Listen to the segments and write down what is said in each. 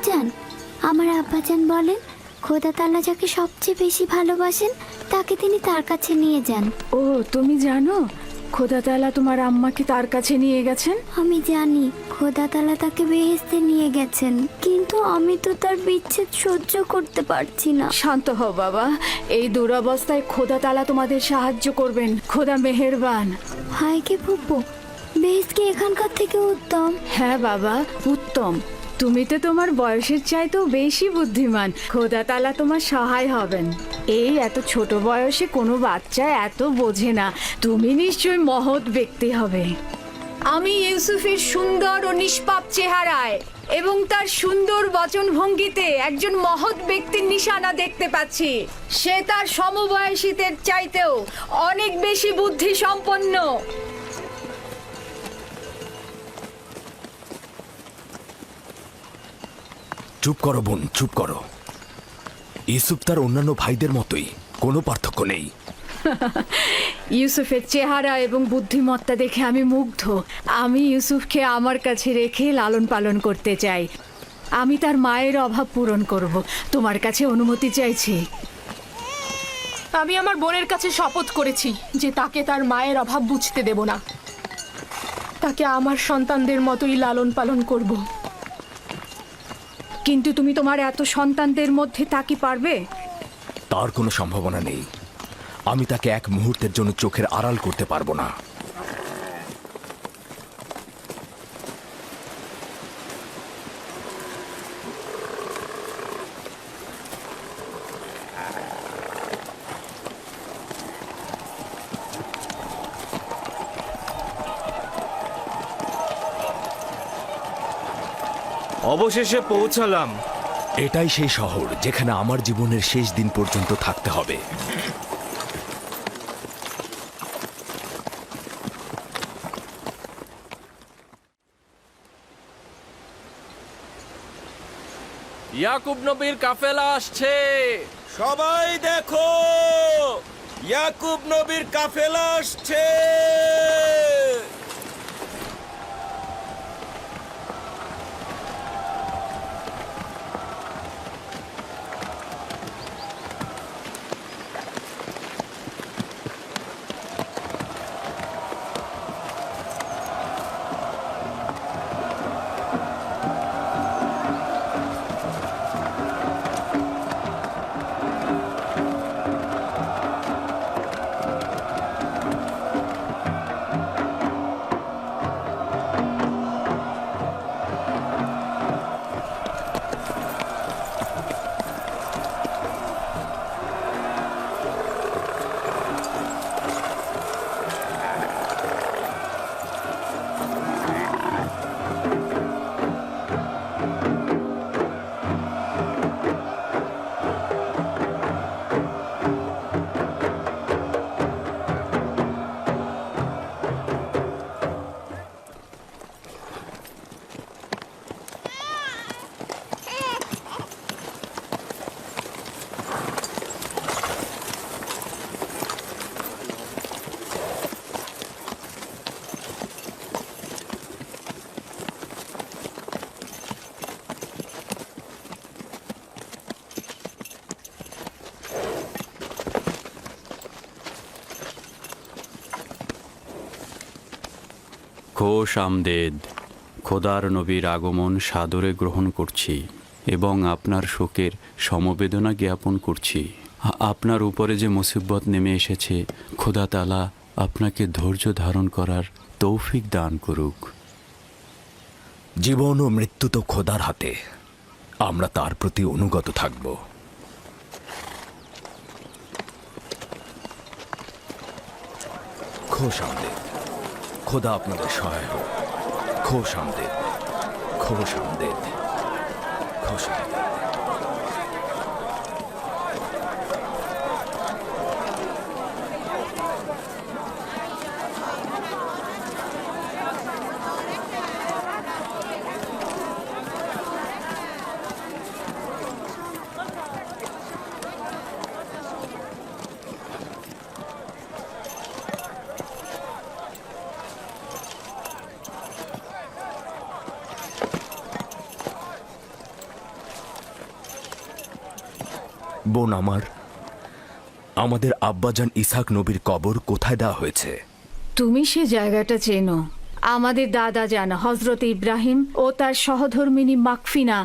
আব্বুজান, আমার আব্বাজান বলেন খোদা তাআলা যাকে সবচেয়ে বেশি ভালোবাসেন তাকে তিনি তার কাছে নিয়ে যান। ও, তুমি জানো খোদা তাআলা তোমার আম্মাকে তার কাছে নিয়ে গেছেন? আমি জানি খোদা তাআলা তাকে বেহেশতে নিয়ে গেছেন, কিন্তু আমি তো তার বিচ্ছেদ সহ্য করতে পারছি না। শান্ত হও বাবা, এই দুরবস্থায় খোদা তাআলা তোমাদের সাহায্য করবেন। খোদা মেহেরবান। হায় কে ফুপু, বেহেশত কি এখানকার থেকে উত্তম? হ্যাঁ বাবা, উত্তম। তুমি তো তোমার বয়সের চাইতেও বেশি বুদ্ধিমান। খোদা তাআলা তোমার সহায় হবেন। এই এত ছোট বয়সে কোনো বাচ্চা এত বোঝে না। তুমি নিশ্চয়ই মহৎ ব্যক্তি হবে। আমি ইউসুফের সুন্দর ও নিষ্পাপ চেহারায় এবং তার সুন্দর বচনভঙ্গিতে একজন মহৎ ব্যক্তির নিশানা দেখতে পাচ্ছি। সে তার সমবয়সীদের চাইতেও অনেক বেশি বুদ্ধি সম্পন্ন। চুপ করো বোন, চুপ করো। ইউসুফ তার অন্যান্য ভাইদের মতোই, কোনো পার্থক্য নেই। ইউসুফের চেহারা এবং বুদ্ধিমত্তা দেখে আমি মুগ্ধ। আমি ইউসুফকে আমার কাছে রেখে লালন পালন করতে চাই। আমি তার মায়ের অভাব পূরণ করব। তোমার কাছে অনুমতি চাইছি। আমি আমার বোনের কাছে শপথ করেছি যে তাকে তার মায়ের অভাব বুঝতে দেব না। তাকে আমার সন্তানদের মতোই লালন পালন করব। কিন্তু তুমি তোমার এত সন্তানদের মধ্যে তা কি পারবে? তার কোনো সম্ভাবনা নেই। আমি তাকে এক মুহূর্তের জন্য চোখের আড়াল করতে পারবো না। অবশেষে পৌঁছালাম। এটাই সেই শহর যেখানে আমার জীবনের শেষ দিন পর্যন্ত থাকতে হবে। ইয়াকুব নবীর কাফেলা আসছে। সবাই দেখো, ইয়াকুব নবীর কাফেলা আসছে। খোশ আমদেদ। খোদার নবীর আগমন সাদরে গ্রহণ করছি এবং আপনার শোকের সমবেদনা জ্ঞাপন করছি। আপনার উপরে যে মুসিবত নেমে এসেছে, খোদা তাআলা আপনাকে ধৈর্য ধারণ করার তৌফিক দান করুক। জীবন ও মৃত্যু তো খোদার হাতে, আমরা তার প্রতি অনুগত থাকব। খোশ আমদেদ। খোদা আপনাদের সহায় হোক। খোশ আমদেদ, খোশ আমদেদ, খোশ আমদেদ। বোন আমার, আমাদের আব্বাজান ইসহাক নবীর কবর কোথায় দেওয়া হয়েছে? তুমি সে জায়গাটা চেনো। আমাদের দাদা জান হজরত ইব্রাহিম ও তার সহধর্মিনী মাকফিনা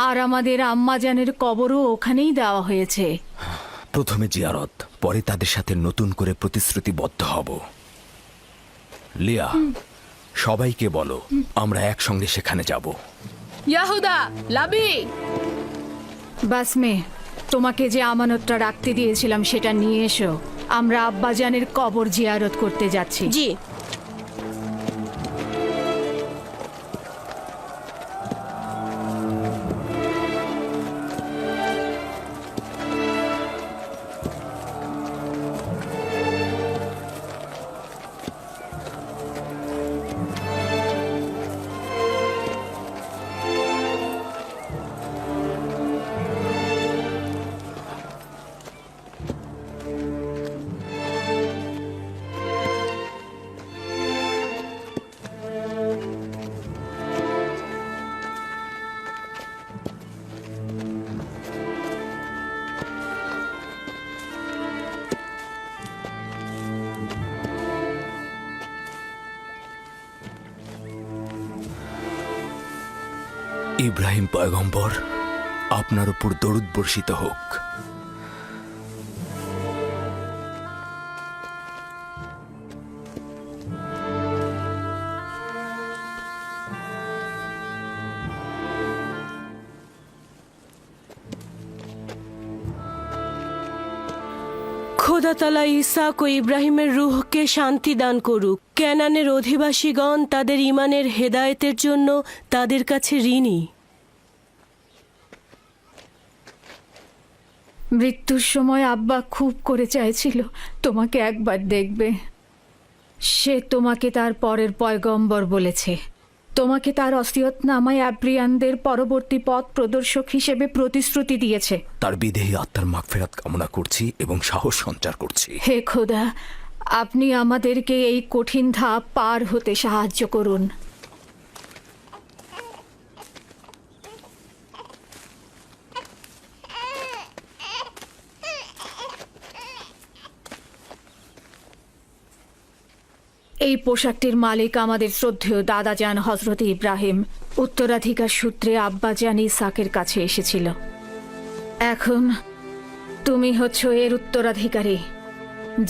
আর আমাদের আম্মাজানের কবরও ওখানেই দেওয়া হয়েছে। প্রথমে জিয়ারত, পরে তাদের সাথে নতুন করে প্রতিশ্রুতিবদ্ধ হব। লিয়া, সবাইকে বলো আমরা একসঙ্গে সেখানে যাব। ইয়াহুদা, লাবি, বাসমে, তোমাকে যে আমানতটা রাখতে দিয়েছিলাম সেটা নিয়ে এসো। আমরা আব্বাজানের কবর জিয়ারত করতে যাচ্ছি। জি। ইব্রাহিম পয়গম্বর, আপনার উপর দরুদ বর্ষিত হোক। খোদা তাআলা ইসহাক ও ইব্রাহিমের রূহকে শান্তি দান করুক। কেনানের অধিবাসীগণ তাদের ঈমানের হেদায়েতের জন্য তাদের কাছে ঋণী। মৃত্যুর সময় আব্বা খুব করে চাইছিল তোমাকে একবার দেখবে। সে তোমাকে তার পরের পয়গম্বর বলেছে। তোমাকে তার ওসিয়তনামায় আব্রিয়ানদের পরবর্তী পথ প্রদর্শক হিসেবে প্রতিশ্রুতি দিয়েছে। তার বিদেহী আত্মার মাগফিরাত কামনা করছি এবং সাহস সঞ্চার করছি। হে খোদা, আপনি আমাদেরকে এই কঠিন ধাপ পার হতে সাহায্য করুন। এই পোশাকটির মালিক আমাদের শ্রদ্ধেয় দাদাজান হজরত ইব্রাহিম উত্তরাধিকার সূত্রে আব্বাজান ইসহাকের কাছে এসেছিল। এখন তুমি হচ্ছ এর উত্তরাধিকারী।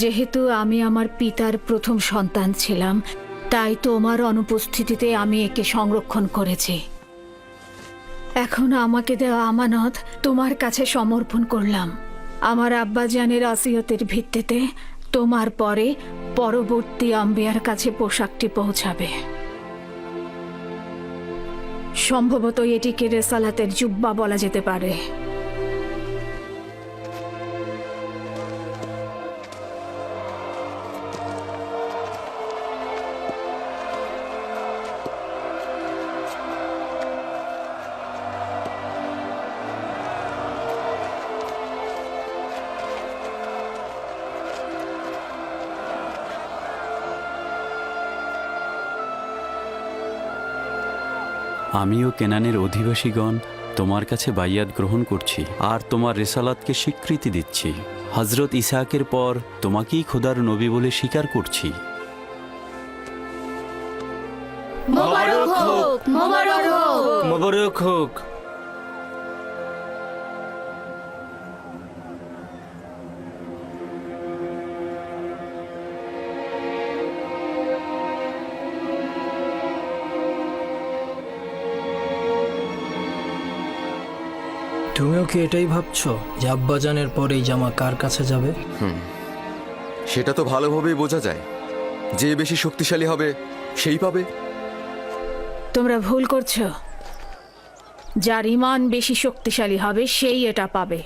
যেহেতু আমি আমার পিতার প্রথম সন্তান ছিলাম, তাই তোমার অনুপস্থিতিতে আমি একে সংরক্ষণ করেছি। এখন আমাকে দেওয়া আমানত তোমার কাছে সমর্পণ করলাম। আমার আব্বাজানের ওসিয়তের ভিত্তিতে তোমার পরে পরবর্তী আম্বিয়ার কাছে পোশাকটি পৌঁছাবে। সম্ভবত এটিকে রেসালাতের জুব্বা বলা যেতে পারে। আমিও কেনানের অধিবাসীগণ তোমার কাছে বাইয়াত গ্রহণ করছি আর তোমার রেসালাতকে স্বীকৃতি দিচ্ছি। হজরত ইসহাকের পর তোমাকেই খোদার নবী বলে স্বীকার করছি। মোবারক হোক, মোবারক হোক। মোবারক হোক। তুমিও কি এটাই ভাবছো যে আব্বাজানের পর এই জামা কার কাছে যাবে? সেটা তো ভালোভাবেই বোঝা যায়। যে বেশি শক্তিশালী হবে সেই পাবে। তোমরা ভুল করছো। যার ঈমান বেশি শক্তিশালী হবে সেই এটা পাবে।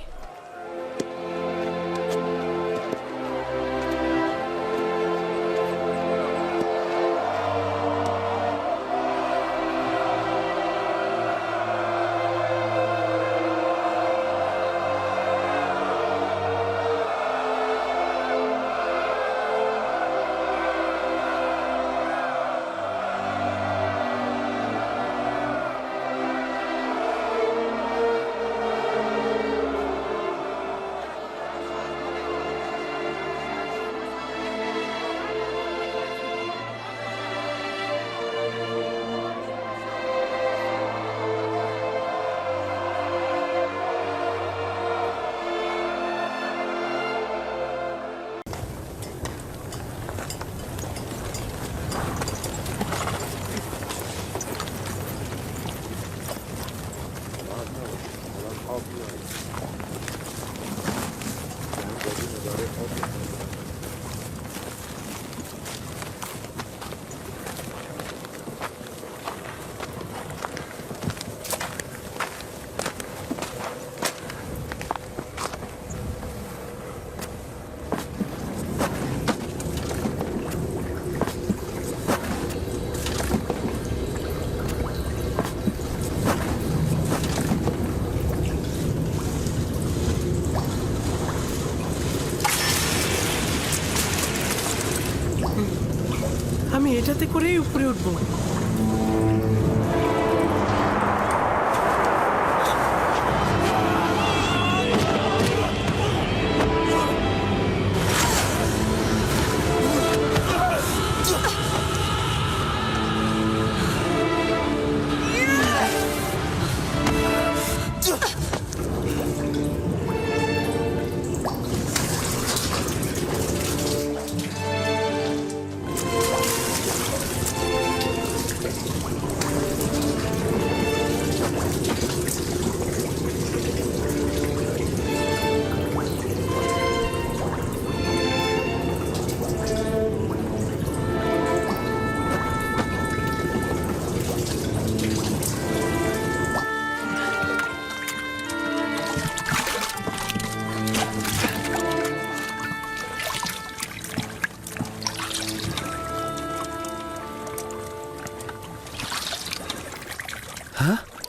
আমি এটাতে করেই উপরে উঠবো।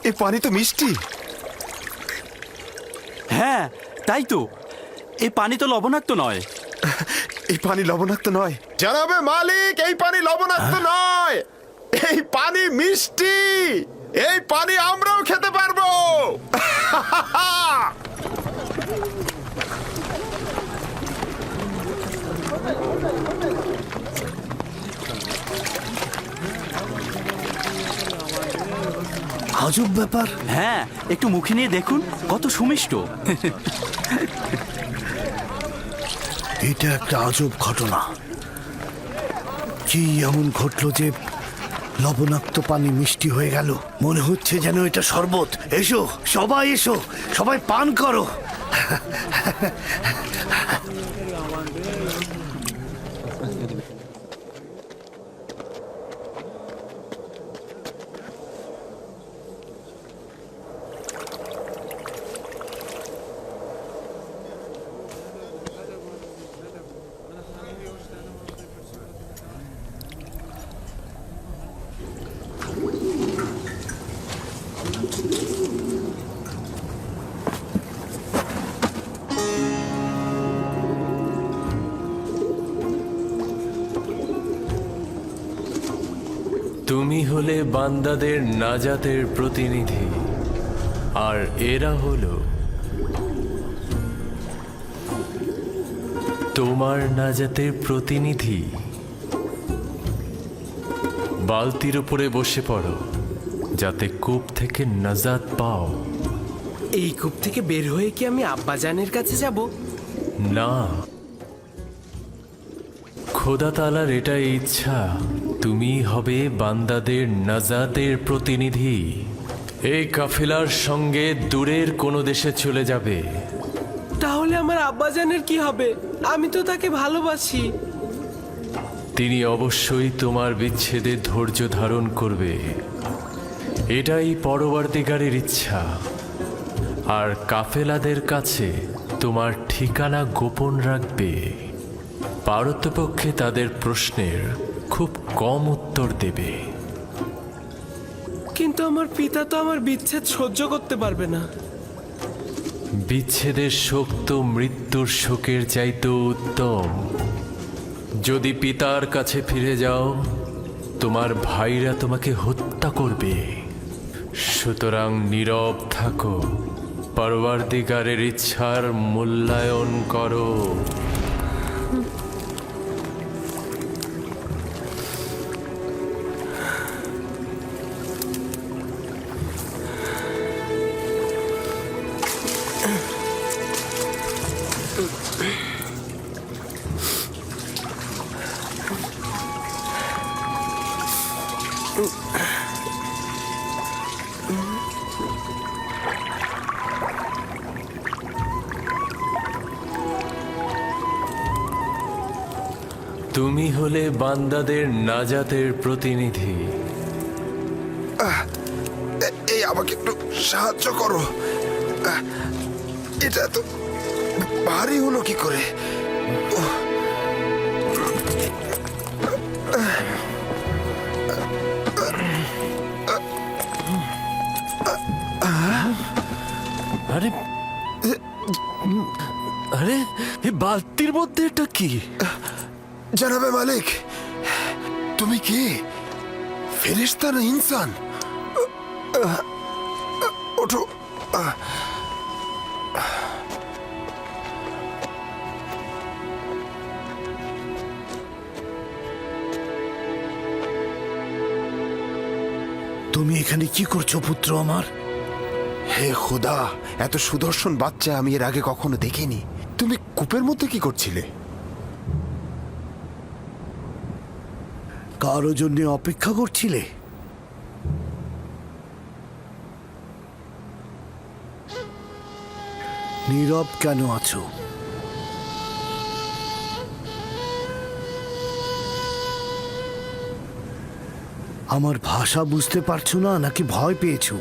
এই পানি তো মিষ্টি। হ্যাঁ তাই তো, এই পানি তো লবণাক্ত নয়। এই পানি লবণাক্ত নয় জানাবে মালিক, এই পানি লবণাক্ত নয়, এই পানি মিষ্টি। এই পানি আমরাও খেতে পারবো। আজব ব্যাপার। হ্যাঁ, একটু মুখে নিয়ে দেখুন, কত সুমিষ্ট। এটা একটা আজব ঘটনা। কি এমন ঘটলো যে লবণাক্ত পানি মিষ্টি হয়ে গেল? মনে হচ্ছে যেন এটা শরবত। এসো সবাই, এসো সবাই পান করো। তুমি হলে বান্দাদের নাজাতের প্রতিনিধি, আর এরা হলো তোমার নাজাতের প্রতিনিধি। বালতির উপরে বসে পড়ো, যাতে কূপ থেকে নাজাত পাও। এই কূপ থেকে বের হয়ে কি আমি আব্বাজানের কাছে যাব? না, খোদা তাআলার এটাই ইচ্ছা, তুমি হবে বান্দাদের নাজাতের প্রতিনিধি। এই কাফেলার সঙ্গে দূরের কোনো দেশে চলে যাবে। তাহলে আমার আব্বাজানের কি হবে? আমি তো তাকে ভালোবাসি। তিনি অবশ্যই তোমার বিচ্ছেদে ধৈর্য ধারণ করবে, এটাই পরবর্তীকারের ইচ্ছা। আর কাফেলাদের কাছে তোমার ঠিকানা গোপন রাখবে। পারতপক্ষে তাদের প্রশ্নের খুব কম উত্তর দেবে। কিন্তু আমার পিতা তো আমার বিচ্ছেদ সহ্য করতে পারবে না। বিচ্ছেদের শোক তো মৃত্যুর শোকের চাইতেও উত্তম। যদি পিতার কাছে ফিরে যাও, তোমার ভাইরা তোমাকে হত্যা করবে। সুতরাং নীরব থাকো, পরবর্তীকারের ইচ্ছার মূল্যায়ন করো। তুমি হলে বান্দাদের নাজাতের প্রতিনিধি। এই আমাকে একটু সাহায্য করো। এটা তো ভারী হলো কি করে? আরে আরে, এই বালতির মধ্যে এটা কি? জানাবে মালিক, তুমি কে? ফেরেশতা না ইনসান? ওঠো। তুমি এখানে কি করছো পুত্র আমার? হে খোদা, এত সুদর্শন বাচ্চা আমি এর আগে কখনো দেখিনি। তুমি কূপের মধ্যে কি করছিলে? কারো জন্য অপেক্ষা করছিলে? নীরব কেন আছো? আমার ভাষা বুঝতে পারছো না নাকি ভয় পেয়েছো?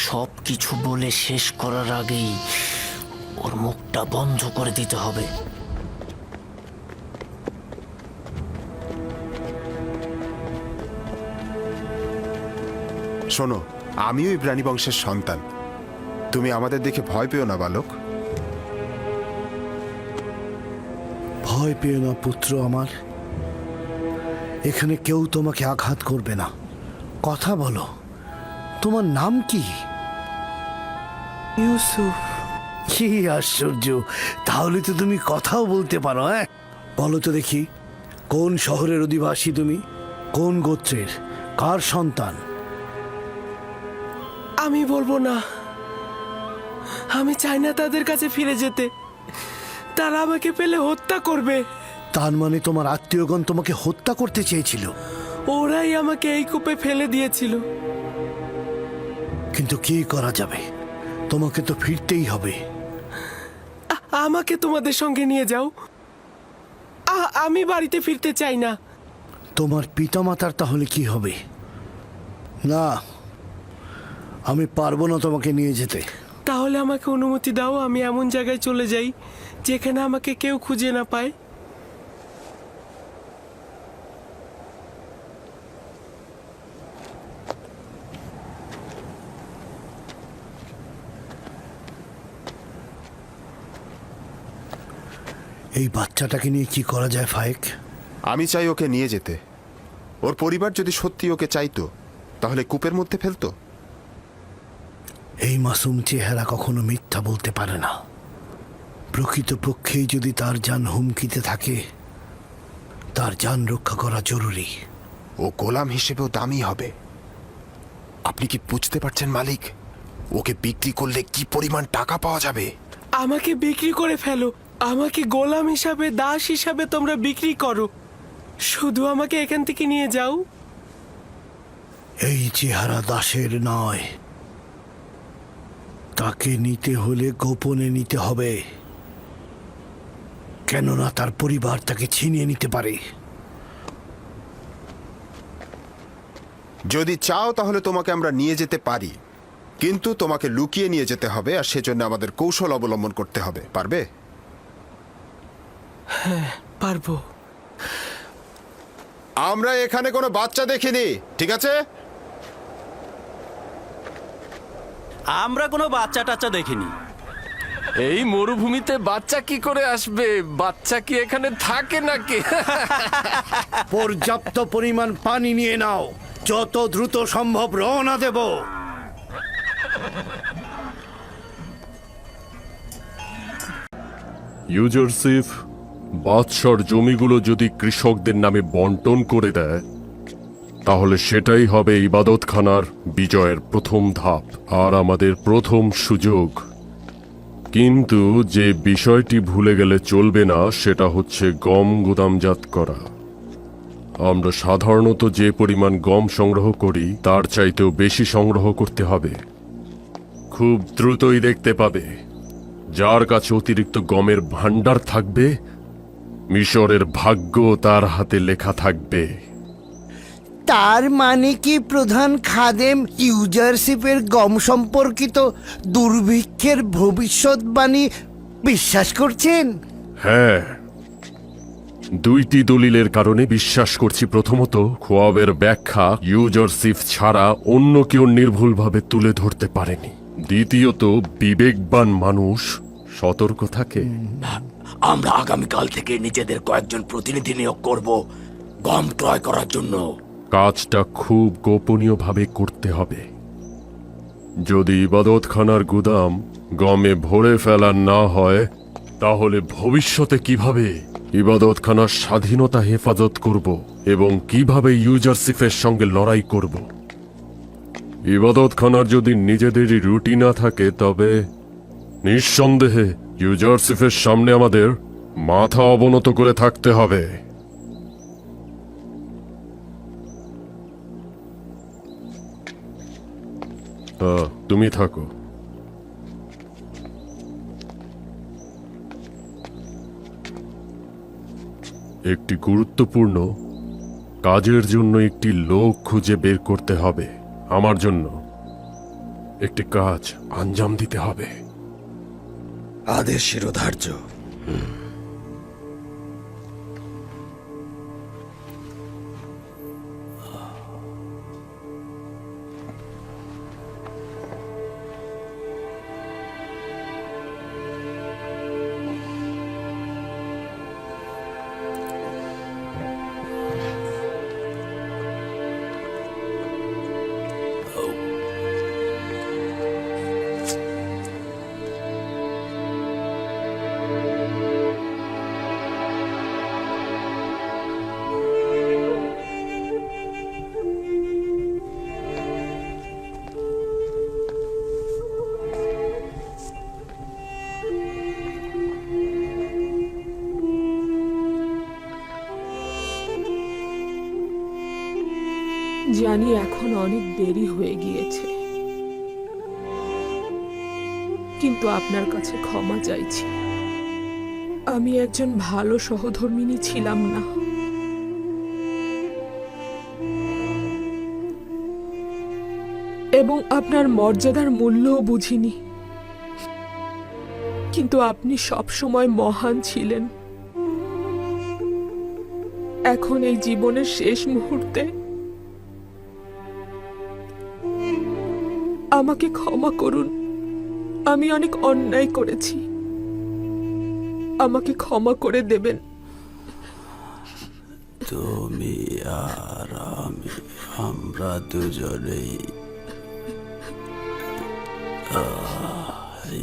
সব কিছু বলে শেষ করার আগেই ওর মুখটা বন্ধ করে দিতে হবে। শোনো, আমিও ইব্রানি বংশের সন্তান। তুমি আমাদের দেখে ভয় পেও না বালক। ভয় পেও না পুত্র আমার। এখানে কেউ তোমাকে আঘাত করবে না। কথা বলো, তোমার নাম কি? ইউসুফ। কি আশ্চর্য, তাহলে তো তুমি কথাও বলতে পারো। হ্যাঁ, বলো তো দেখি, কোন শহরের অধিবাসী তুমি? কোন গোত্রের? কার সন্তান? আমি বলবো না। আমি চাই না তাদের কাছে ফিরে যেতে। তারা আমাকে পেলে হত্যা করবে। তার মানে তোমার আত্মীয়গণ তোমাকে হত্যা করতে চেয়েছিল? ওরাই আমাকে এই কূপে ফেলে দিয়েছিল। কিন্তু কি করা যাবে, তোমাকে তো ফিরতেই হবে। আমাকে তোমাদের সঙ্গে নিয়ে যাও। আমি বাড়িতে ফিরতে চাই না। তোমার পিতামাতার তাহলে কি হবে? না, আমি পারবো না তোমাকে নিয়ে যেতে। তাহলে আমাকে অনুমতি দাও, আমি এমন জায়গায় চলে যাই যেখানে আমাকে কেউ খুঁজে না পায়। এই বাচ্চাটাকে নিয়ে কি করা যায় ফায়েক? আমি চাই ওকে নিয়ে যেতে। ওর পরিবার যদি সত্যি ওকে চাইতো তাহলে কূপের মধ্যে ফেলতো। এই মাসুম চেহারা কখনো মিথ্যা বলতে পারে না। প্রকৃতপক্ষেই যদি তার জান হুমকিতে থাকে, তার জান রক্ষা করা জরুরি। ও গোলাম হিসেবেও দামি হবে। আপনি কি বুঝতে পারছেন মালিক? ওকে বিক্রি করলে কি পরিমাণ টাকা পাওয়া যাবে। আমাকে বিক্রি করে ফেলো। আমাকে গোলাম হিসাবে, দাস হিসাবে তোমরা বিক্রি করো। শুধু আমাকে এখান থেকে নিয়ে যাও। এই চেহারা দাসের নয়। তাকে নিতে হলে গোপনে নিতে হবে, কেননা তার পরিবার তাকে ছিনিয়ে নিতে পারে। যদি চাও তাহলে তোমাকে আমরা নিয়ে যেতে পারি, কিন্তু তোমাকে লুকিয়ে নিয়ে যেতে হবে, আর সেজন্য আমাদের কৌশল অবলম্বন করতে হবে। পারবে? হ্যাঁ, পারবো। আমরা এখানে কোনো বাচ্চা দেখিনি, ঠিক আছে? আমরা কোনো বাচ্চা টাচ্চা দেখিনি। এই মরুভূমিতে বাচ্চা কি করে আসবে? বাচ্চা কি এখানে থাকে নাকি? পর্যাপ্ত পরিমাণ পানি নিয়ে নাও, যত দ্রুত সম্ভব রওনা দেব। ইউজারসিফ বাদশার জমিগুলো যদি কৃষকদের নামে বন্টন করে দেয়, তাহলে সেটাই হবে ইবাদতখানার বিজয়ের প্রথম ধাপ আর আমাদের প্রথম সুযোগ। কিন্তু যে বিষয়টি ভুলে গেলে চলবে না, সেটা হচ্ছে গম গুদামজাত করা। আমরা সাধারণত যে পরিমাণ গম সংগ্রহ করি তার চাইতেও বেশি সংগ্রহ করতে হবে। খুব দ্রুতই দেখতে পাবে যার কাছে অতিরিক্ত গমের ভাণ্ডার থাকবে, মিশরের ভাগ্য তার হাতে লেখা থাকবে। তার মানে কি প্রধান খাদেম ইউজারশিপের গম সম্পর্কিত দুর্ভিক্ষের ভবিষ্যৎবাণী বিশ্বাস করছেন? হ্যাঁ, দুইটি দলিলের কারণে বিশ্বাস করছি। প্রথমত, খোয়াবের ব্যাখ্যা ইউজারশিপ ছাড়া অন্য কেউ নির্ভুলভাবে তুলে ধরতে পারেনি। দ্বিতীয়ত, বিবেকবান মানুষ সতর্ক থাকে। আমরা আগামীকাল থেকে নিজেদের কয়েকজন প্রতিনিধি নিয়োগ করব গম ক্রয় করার জন্য। কাজটা খুব গোপনীয়ভাবে করতে হবে। যদি ইবাদতখানার গুদাম গমে ভরে ফেলা না হয়, তাহলে ভবিষ্যতে কিভাবে ইবাদতখানার স্বাধীনতা হেফাজত করব এবং কিভাবে ইউজারশিপের সঙ্গে লড়াই করব? ইবাদতখানার যদি নিজেদেরই রুটি না থাকে, তবে নিঃসন্দেহে ইউজারশিপের সামনে আমাদের মাথা অবনত করে থাকতে হবে। তুমি থাকো। একটি গুরুত্বপূর্ণ কাজের জন্য একটি লোক খুঁজে বের করতে হবে। আমার জন্য একটি কাজ আঞ্জাম দিতে হবে। আদেশ শিরোধার্য। জানি এখন অনেক দেরি হয়ে গিয়েছে, কিন্তু আপনার কাছে ক্ষমা চাইছি। আমি একজন ভালো সহধর্মিণী ছিলাম না। এবং আপনার মর্যাদার মূল্যও বুঝিনি। কিন্তু আপনি সব সময় মহান ছিলেন। এখন এই জীবনের শেষ মুহূর্তে আমাকে ক্ষমা করুন। আমি অনেক অন্যায় করেছি, আমাকে ক্ষমা করে দেবেন। তুমি আর আমরা দুজনেই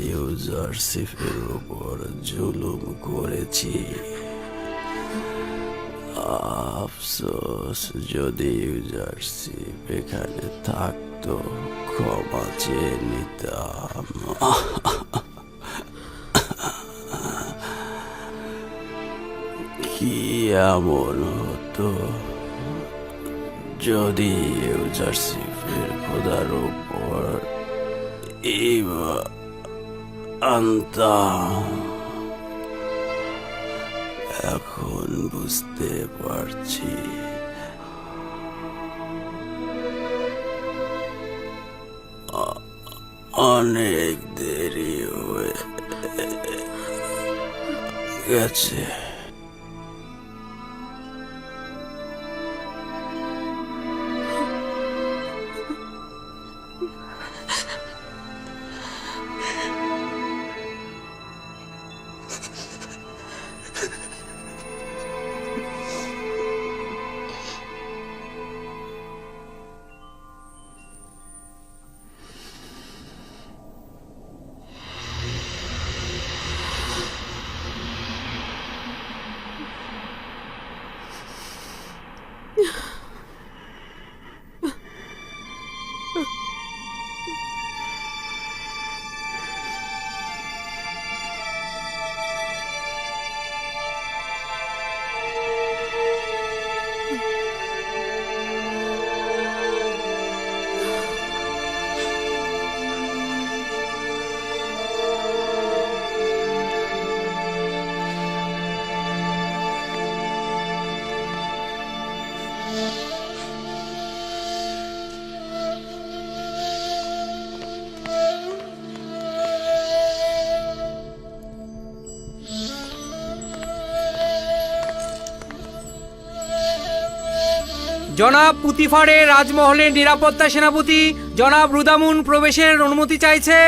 ইউজারশিপের উপর জুলুম করেছি। আফসোস, যদি ইউজারশিপ এখানে থাকতো, ক্ষমা চেয়ে নিতাম। কি এমন হতো যদি ইউজারশিপের খোদার উপর আনতাম? এখন বুঝতে পারছি অনেক দেরি হয়ে গেছে। জনাব পুতিফারের রাজমহলের নিরাপত্তা সেনাপতি জনাব রুদামুন প্রবেশের অনুমতি চাইছে।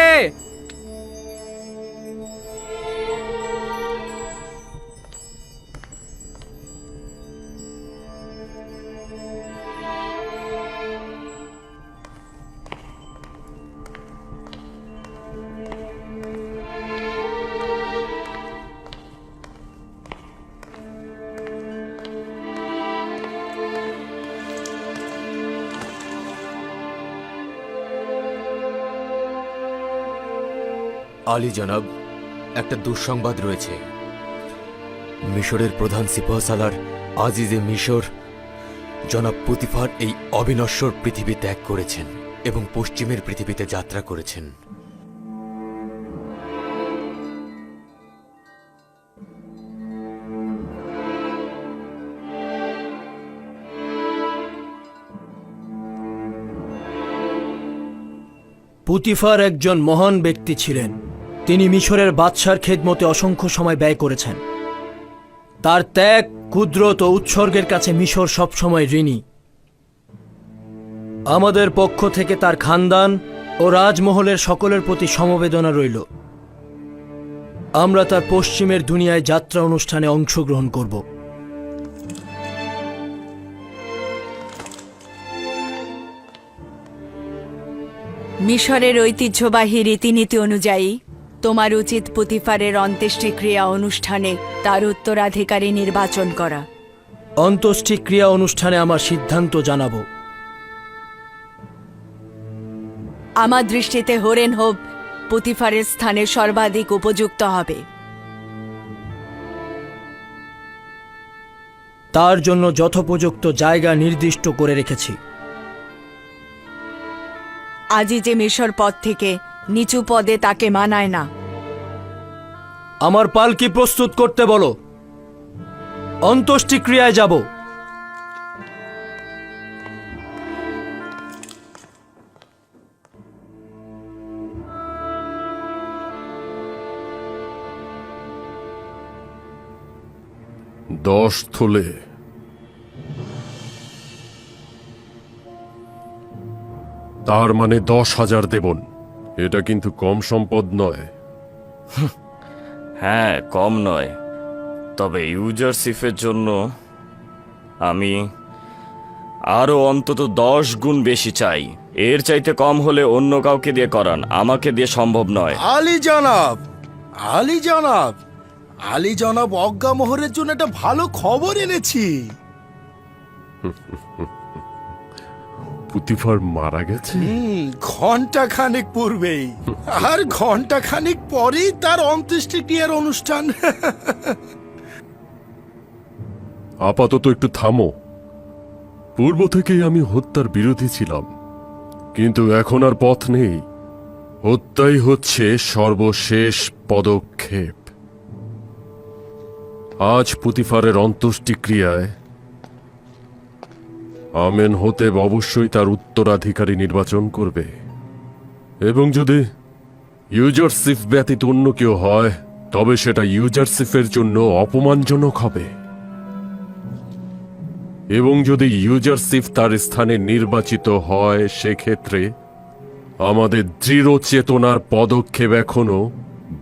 আলী জনাব, একটা দুঃসংবাদ রয়েছে। মিশরের প্রধান সিপাহসালার আজিজে মিশর জনাব পুতিফার এই অবিনশ্বর পৃথিবী ত্যাগ করেছেন এবং পশ্চিমের পৃথিবীতে যাত্রা করেছেন। পুতিফার একজন মহান ব্যক্তি ছিলেন। তিনি মিশরের বাদশার খেদমতে অসংখ্য সময় ব্যয় করেছেন। তার ত্যাগ, কুদরত ও উৎসর্গের কাছে মিশর সবসময় ঋণী। আমাদের পক্ষ থেকে তার খানদান ও রাজমহলের সকলের প্রতি সমবেদনা রইল। আমরা তার পশ্চিমের দুনিয়ায় যাত্রা অনুষ্ঠানে অংশগ্রহণ করব। মিশরের ঐতিহ্যবাহী রীতিনীতি অনুযায়ী তোমার উচিত পুতিফারের অন্ত্যেষ্টিক্রিয়া অনুষ্ঠানে তার উত্তরাধিকারী নির্বাচন করা। অন্ত্যেষ্টিক্রিয়া অনুষ্ঠানে আমার সিদ্ধান্ত জানাবো। আমার দৃষ্টিতে হোরেন হোপ পুতিফারের স্থানে সর্বাধিক উপযুক্ত হবে। তার জন্য যথোপযুক্ত জায়গা নির্দিষ্ট করে রেখেছি। আজই যে মিশর পদ থেকে নিচু পদে তাকে মানায় না। আমার পালকি প্রস্তুত করতে বলো, অন্ত্যেষ্টিক্রিয়ায় যাব। দশ থলে। তার মানে 10,000 দেবন। এটা কিন্তু কম সম্পদ নয়। হ্যাঁ, কম নয়, তবে ইউজারশিপের জন্য আমি আরো অন্তত 10 গুণ বেশি চাই। এর চাইতে কম হলে অন্য কাউকে দিয়ে করান, আমাকে দিয়ে সম্ভব নয়। আলী জনাব, আলী জনাব, আলী জনাব অজ্ঞামোহরের জন্য একটা ভালো খবর এনেছি। পুতিফার মারা গেছে ঘন্টা খানেক পূর্বেই, আর ঘন্টা খানেক পরেই তার অন্ত্যেষ্টিক্রিয়ার অনুষ্ঠান। আপাতত একটু থামো। পূর্ব থেকেই আমি হত্যার বিরোধী ছিলাম, কিন্তু এখন আর পথ নেই। হত্যাই হচ্ছে সর্বশেষ পদক্ষেপ। আজ পুতিফারের অন্ত্যেষ্টিক্রিয়ায় আমেন হোতেব অবশ্যই তার উত্তরাধিকারী নির্বাচন করবে, এবং যদি ইউজারশিপ ব্যতীত অন্য কেউ হয় তবে সেটা ইউজারশিপের জন্য অপমানজনক হবে। এবং যদি ইউজারশিপ তার স্থানে নির্বাচিত হয়, সেক্ষেত্রে আমাদের দৃঢ় চেতনার পদক্ষেপ এখনো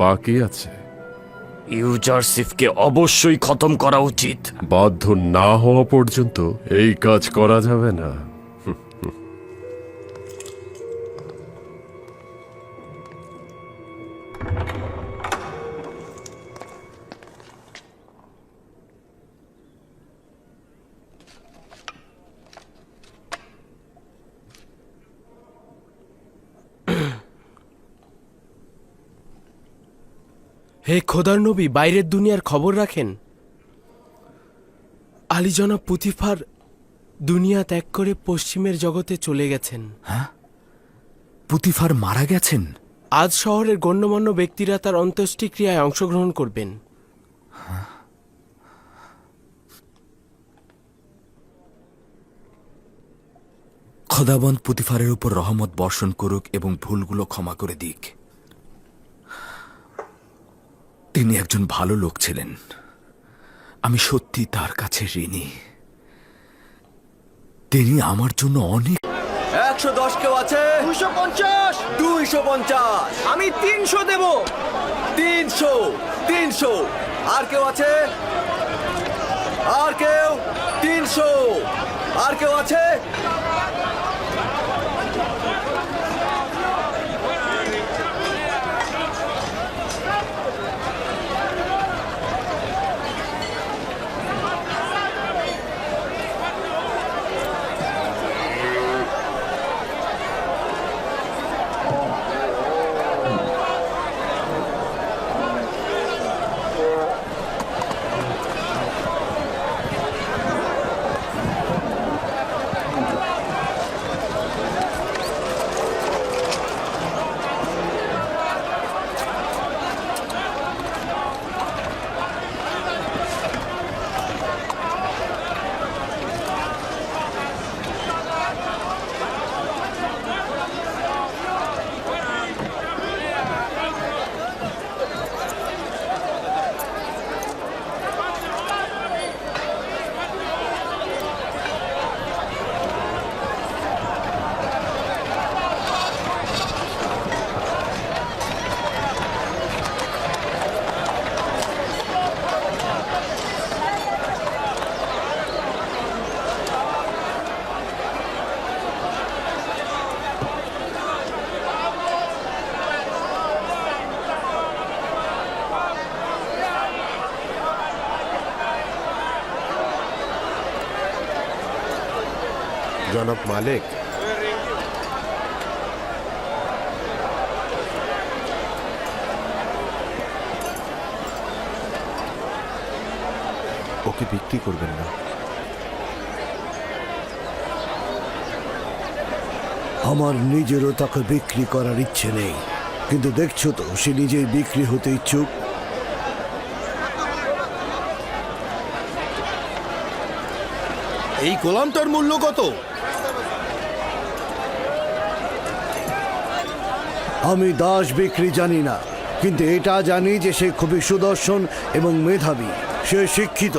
বাকি আছে। ইউজারশিপকে অবশ্যই খতম করা উচিত। বাধ্য না হওয়া পর্যন্ত এই কাজ করা যাবে না। হে খোদার নবী, বাইরের দুনিয়ার খবর রাখেন। আলী জনাব পুতিফার দুনিয়া ত্যাগ করে পশ্চিমের জগতে চলে গেছেন। হ্যাঁ, পুতিফার মারা গেছেন? আজ শহরের গণ্যমান্য ব্যক্তিরা তার অন্ত্যেষ্টিক্রিয়ায় অংশগ্রহণ করবেন। খোদাবন্দ পুতিফারের উপর রহমত বর্ষণ করুক এবং ভুলগুলো ক্ষমা করে দিক। তিনি একজন ভালো লোক ছিলেন। আমি সত্যি তার কাছে ঋণী। তিনি আমার জন্য অনেক। 110 কেউ আছে? 250। 250। আমি 300 দেব। 300। 300। আর কেউ আছে? আর কেউ? 300। আর কেউ আছে? জনাব মালিক, ওকে বিক্রি করবেন না। আমার নিজেরও তাকে বিক্রি করার ইচ্ছে নেই, কিন্তু দেখছো তো সে নিজেই বিক্রি হতে ইচ্ছুক। এই গোলামটার মূল্য কত? আমি দাস বিক্রি জানি না, কিন্তু এটা জানি যে সে খুবই সুদর্শন এবং মেধাবী। সে শিক্ষিত,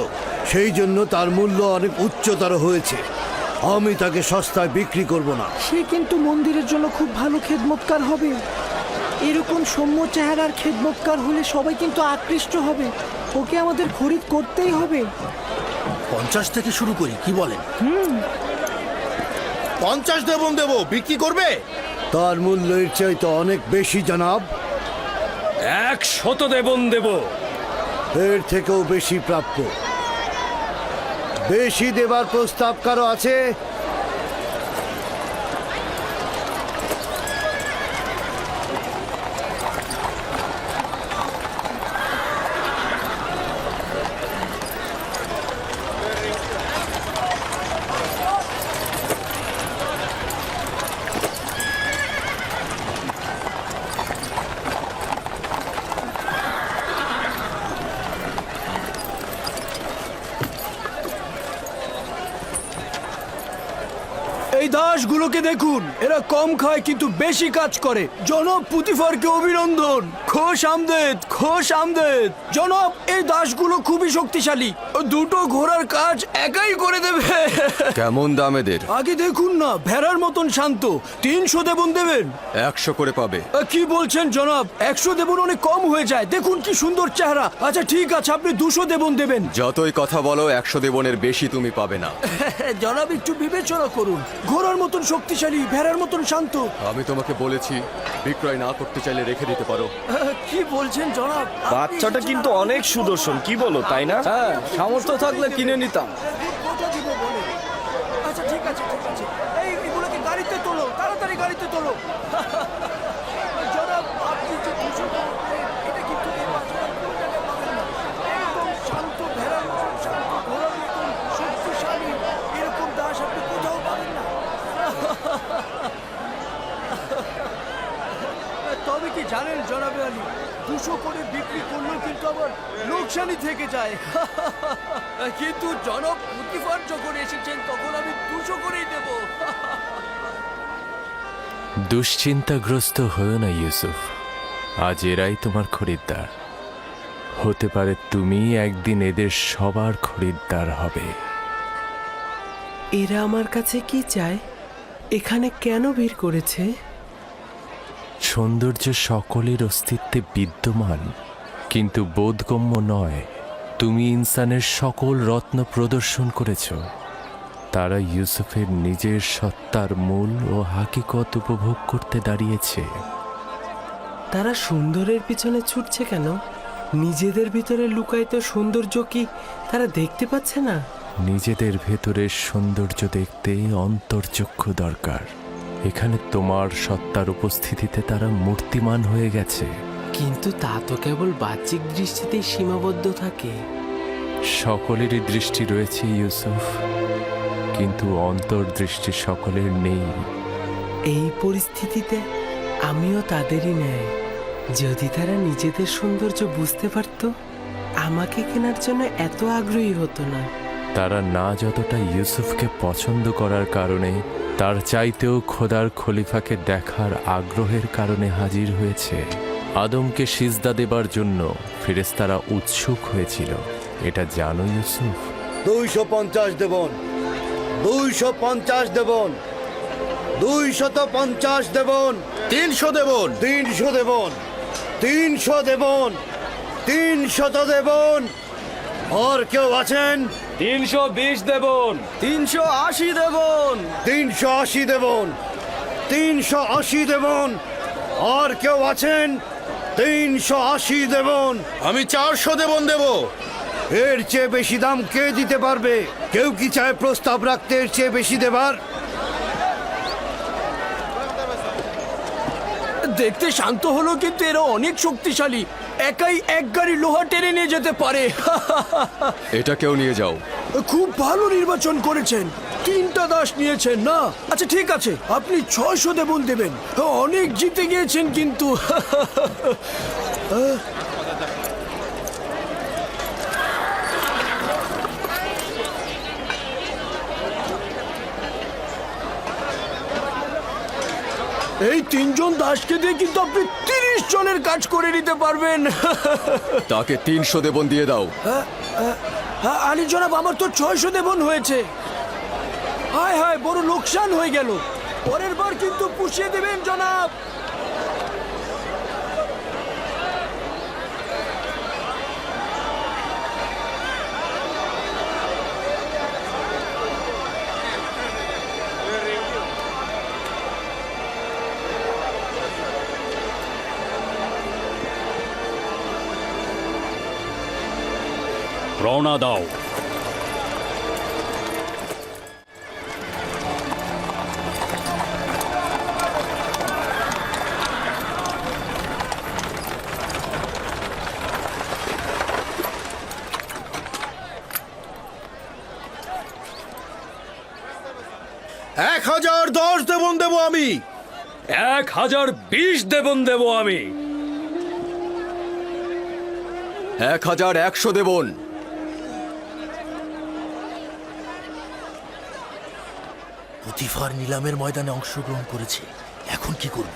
সেই জন্য তার মূল্য অনেক উচ্চতর হয়েছে। আমি তাকে সস্তায় বিক্রি করব না। সে কিন্তু মন্দিরের জন্য খুব ভালো খেদমতকার হবে। এরকম সৌম্য চেহারার খেদমতকার হলে সবাই কিন্তু আকৃষ্ট হবে। ওকে আমাদের খরিদ করতেই হবে। 50 থেকে শুরু করি, কি বলেন? 50 দেব। বিক্রি করবে? তার মূল্য এর চাইতে অনেক বেশি জনাব। 100 দেব। এর থেকেও বেশি প্রাপ্য। বেশি দেবার প্রস্তাব কারো আছে? এই দাসগুলোকে দেখুন, এরা কম খায় কিন্তু বেশি কাজ করে। জনাব পুতিফারকে অভিনন্দন। খোশ আমদেদ, খোশ আমদেদ। জনাব, এই দাসগুলো খুবই শক্তিশালী। দুটো ঘোড়ার কাজ একাই করে দেবে। কেমন দাম এদের? আগে দেখুন না, ভেড়ার মতন শান্ত। 300 দেবন দেবেন? 100 করে পাবে। কি বলছেন জনাব? 100 দেবন অনেক কম হয়ে যায়। দেখুন কি সুন্দর চেহারা। আচ্ছা ঠিক আছে, আপনি 200 দেবন দেবেন। যতই কথা বলো, 100 দেবনের বেশি তুমি পাবে না। জনাব একটু বিবেচনা করুন। ঘোড়ার মতন শক্তিশালী, ভেড়ার মতন শান্ত। আমি তোমাকে বলেছি, বিক্রয় না করতে চাইলে রেখে দিতে পারো। কি বলছেন জনাব? বাচ্চাটা কিন্তু অনেক সুদর্শন, কি বলো, তাই না? হ্যাঁ, সামর্থ্য থাকলে কিনে নিতাম। আচ্ছা ঠিক আছে, ঠিক আছে। এগুলোকে গাড়িতে তোলো, তাড়াতাড়ি গাড়িতে তোলো। জনাব, আপনি যে 200 করবেন, এটা কিন্তু এই বাচ্চাটা কোনো জায়গায় পাবেন না। একদম শান্ত, ভেড়ার মতন শান্ত, ঘোড়ার মতন শক্তিশালী। এরকম দাস আপনি কোথাও পাবেন না। তবে কি জানেন জনাবে আলী, 200 করে বিক্রি করলেও কিন্তু আবার লোকসানি থেকে যায়। কিন্তু জনক পুতিফার যখন এসেছেন তখন আমি 200 করেই দেব। দুশ্চিন্তাগ্রস্ত হয়েও না ইউসুফ, আজ এরাই তোমার খরিদ্দার। হতে পারে তুমি একদিন এদের সবার খরিদ্দার হবে। এরা আমার কাছে কি চায়? এখানে কেন ভিড় করেছে? সৌন্দর্য সকলের অস্তিত্বে বিদ্যমান, কিন্তু বোধগম্য নয়। তুমি ইনসানের সকল রত্ন প্রদর্শন করেছ। তারা ইউসুফের নিজের সত্তার মূল ও হাকিকত উপভোগ করতে দাঁড়িয়েছে। তারা সুন্দরের পিছনে ছুটছে কেন? নিজেদের ভিতরে লুকায়িত সৌন্দর্য কি তারা দেখতে পাচ্ছে না? নিজেদের ভেতরের সৌন্দর্য দেখতে অন্তর্চক্ষু দরকার। এখানে তোমার সত্তার উপস্থিতিতে তারা মূর্তিমান হয়ে গেছে। কিন্তু তা তো কেবল বাহ্যিক দৃষ্টিতেই সীমাবদ্ধ থাকে। সকলেরই দৃষ্টি রয়েছে ইউসুফ, কিন্তু অন্তর্দৃষ্টি সকলের নেই। এই পরিস্থিতিতে আমিও তাদেরই ন্যায়। যদি তারা নিজেদের সৌন্দর্য বুঝতে পারত, আমাকে কেনার জন্য এত আগ্রহী হতো না। তারা না যতটা ইউসুফকে পছন্দ করার কারণে, তার চাইতেও খোদার খলিফাকে দেখার আগ্রহের কারণে হাজির হয়েছে। আদমকে সিজদা দেবার জন্য ফেরেশতারা উৎসুক হয়েছিল, এটা জানো ইউসুফ? 250 দেবন, 250 দেবন, 250 দেবন, 300 দেবন, 300 দেবন, 300 দেবন, 300 দেবন। আর কেউ আছেন? 320 দেবন, 380 দেবন, 380 দেবন, 380 দেবন। আর কেউ আছেন? 380 দেবন। আমি 400 দেবন দেব। এর চেয়ে বেশি দাম কে দিতে পারবে? কেউ কি চায় প্রস্তাব রাখতে এর চেয়ে বেশি দেবার? দেখতে শান্ত হলো, কিন্তু এরা অনেক শক্তিশালী। একাই এক গাড়ি লোহা টেনে নিয়ে যেতে পারে। এটা কেউ নিয়ে যাও। খুব ভালো নির্বাচন করেছেন, 3টা দাস নিয়েছেন না? আচ্ছা ঠিক আছে, আপনি 600 দেবন দেবেন। অনেক জিতে গিয়েছেন কিন্তু। এই 3 জন দাসকে দিয়ে কিন্তু আপনি 30 জনের কাজ করে নিতে পারবেন। তাকে 300 দেবন দিয়ে দাও। আলী জনাব, আমার তো 600 দেবন হয়েছে। হায় হায়, বড় লোকসান হয়ে গেল। পরের বার কিন্তু পুষিয়ে দেবেন জনাব। রওনা দাও। এক 1010 দেবন দেব আমি। 1020 দেবন দেব আমি। 1100 দেবন। পুতিফার নিলামের ময়দানে অংশগ্রহণ করেছে, এখন কি করব?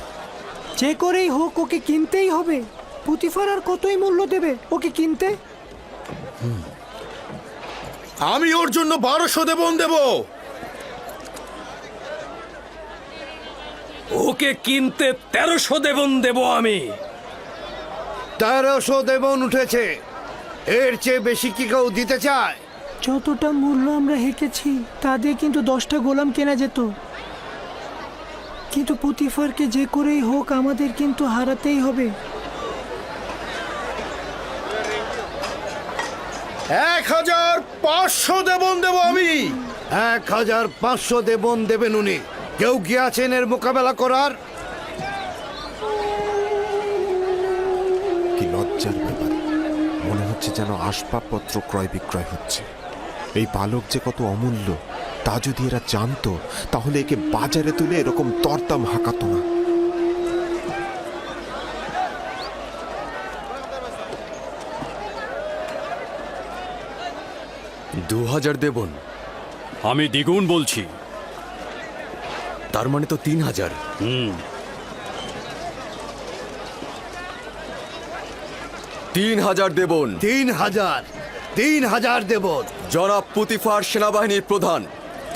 যে করেই হোক ওকে কিনতেই হবে। পুতিফার আর কতই মূল্য দেবে ওকে কিনতে? আমি ওর জন্য 1200 দেবন দেব। ওকে কিনতে 1300 দেবন দেব আমি। 1300 দেবন উঠেছে। এর চেয়ে বেশি কি কেউ দিতে চায়? যতটা মূল্য আমরা হেঁকেছি তা দিয়ে কিন্তু 10টা গোলাম কেনা যেত। কিন্তু পুতিফারকে যে করেই হোক আমাদের কিন্তু হারাতেই হবে। 1500 দেবন দেব আমি। 1500 দেবন দেবেন উনি। কেউ কি আছেন এর মোকাবেলা করার? কি লজ্জার ব্যাপার, মনে হচ্ছে যেন আসবাবপত্র ক্রয় বিক্রয় হচ্ছে। এই বালক যে কত অমূল্য তা যদি এরা জানতো, তাহলে একে বাজারে তুলে এরকম দরদাম হাঁকাতো না। 2000 দেবন। আমি দ্বিগুণ বলছি। তার মানে তো 3000। 3000 দেবন। 3000 দেবন। জনাব পুতিফার সেনাবাহিনীর প্রধান,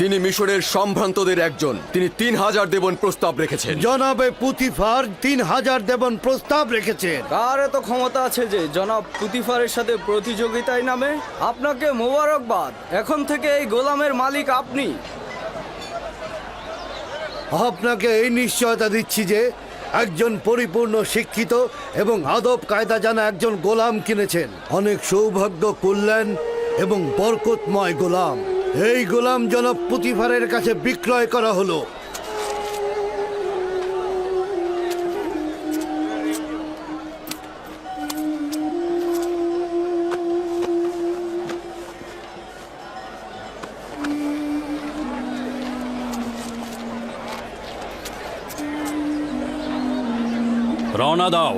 তিনি মিশরের সম্ভ্রান্তদের একজন। তিনি 3000 দেবন প্রস্তাব রেখেছেন। জনাবে পুতিফার 3000 দেবন প্রস্তাব রেখেছেন। কার এত ক্ষমতা আছে যে জনাব পুতিফারের সাথে প্রতিযোগিতায় নামে? আপনাকে মোবারকবাদ, এখন থেকে এই গোলামের মালিক আপনি। আপনাকে এই নিশ্চয়তা দিচ্ছি যে একজন পরিপূর্ণ শিক্ষিত এবং আদব কায়দা জানা একজন গোলাম কিনেছেন। অনেক সৌভাগ্য, কল্যাণ এবং বরকতময় গোলাম। এই গোলাম জনাব পুতিফারের কাছে বিক্রয় করা হলো। রওনা দাও।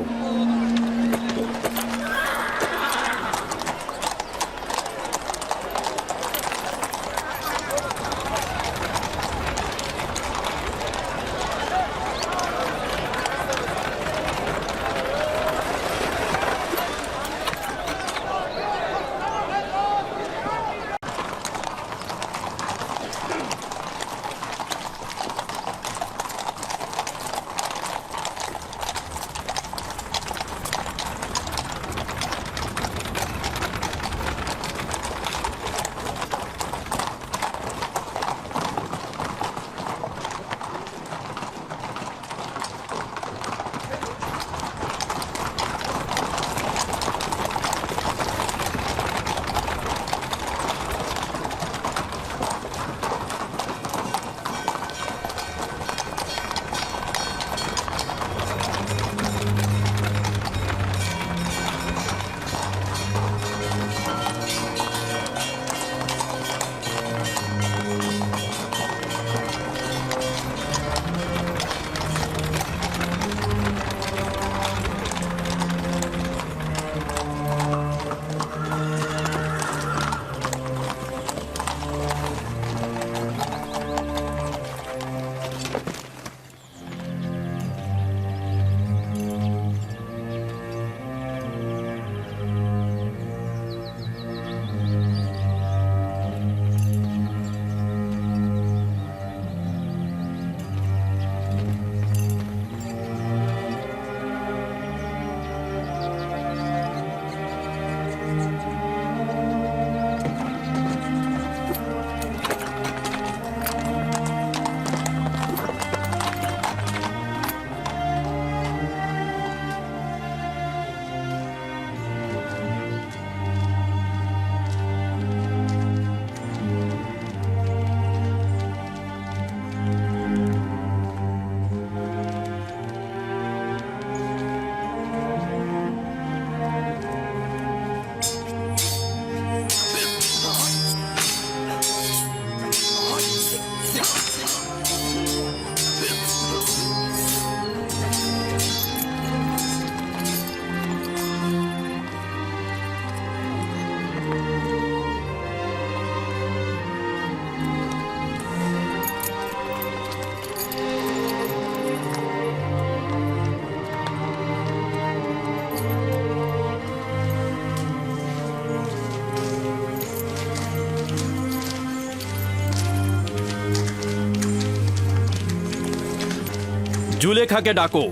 জুলেখাকে ডাকো।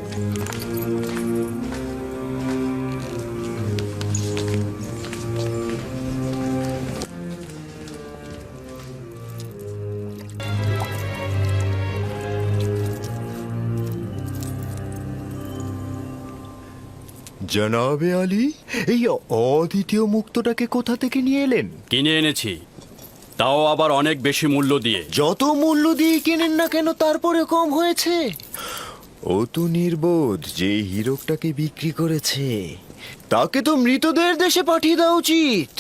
জনাবে আলী, এই অদ্বিতীয় মুক্তটাকে কোথা থেকে নিয়ে এলেন? কিনে এনেছি, তাও আবার অনেক বেশি মূল্য দিয়ে। যত মূল্য দিয়ে কেনেন না কেন, তারপরে কম হয়েছে। ও তো নির্বোধ যে হীরকটাকে বিক্রি করেছে। তাকে তো মৃতদের দেশে পাঠিয়ে দেওয়া উচিত।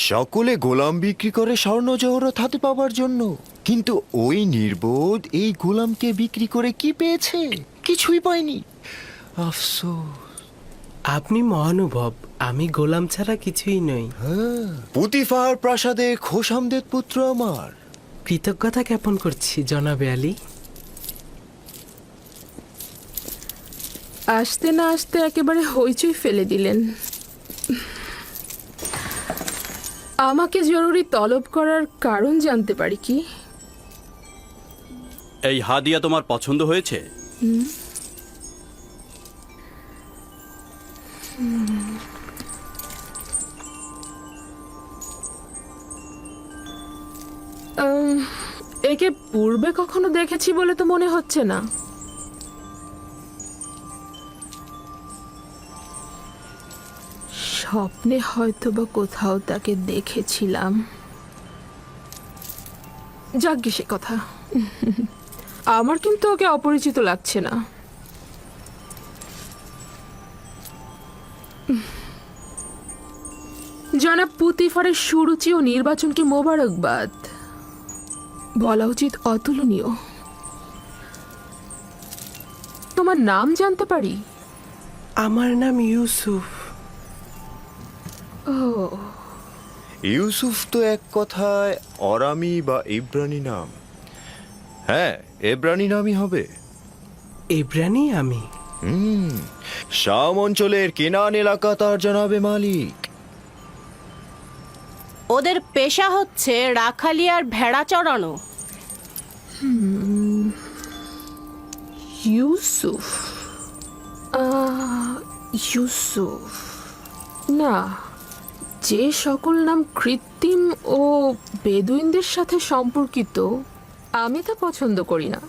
সকলে গোলাম বিক্রি করে স্বর্ণ জহরত হাতে পাবার জন্য, কিন্তু ওই নির্বোধ এই গোলামকে বিক্রি করে কি পেয়েছে? কিছুই পায়নি। আফসোস। আপনি মহানুভব, আমি গোলাম ছাড়া কিছুই নই। পুতিফার প্রাসাদে খোশামদের পুত্র আমার। কৃতজ্ঞতা জ্ঞাপন করছি জনাবে আলী। আসতে না আসতে একেবারে হইচই ফেলে দিলেন। আমাকে জরুরি তলব করার কারণ জানতে পারি কি? এই হাদিয়া তোমার পছন্দ হয়েছে? একে পূর্বে কখনো দেখেছি বলে তো মনে হচ্ছে না। স্বপ্নে হয়তো বা কোথাও তাকে দেখেছিলাম। যাকগে সে কথা। আমার কিন্তু ওকে অপরিচিত লাগছে না। জনাব পুতিফারের সুরুচি ও নির্বাচনকে মোবারকবাদ। বলা উচিত অতুলনীয়। তোমার নাম জানতে পারি? আমার নাম ইউসুফ। ও, ইউসুফ তো এক কথায় অরামি বা ইব্রানি নাম। হ্যাঁ, এব্রানি নামই হবে। ইব্রানি আমি। শাম অঞ্চলের কেনান এলাকা তার জনাবে মালিক। ওদের পেশা হচ্ছে রাখালি আর ভেড়া চড়ানো। ইউসুফ। ইউসুফ না, যে সকল নাম কৃত্রিম ও বেদুইনদের সাথে সম্পর্কিত আমি তা পছন্দ করি না।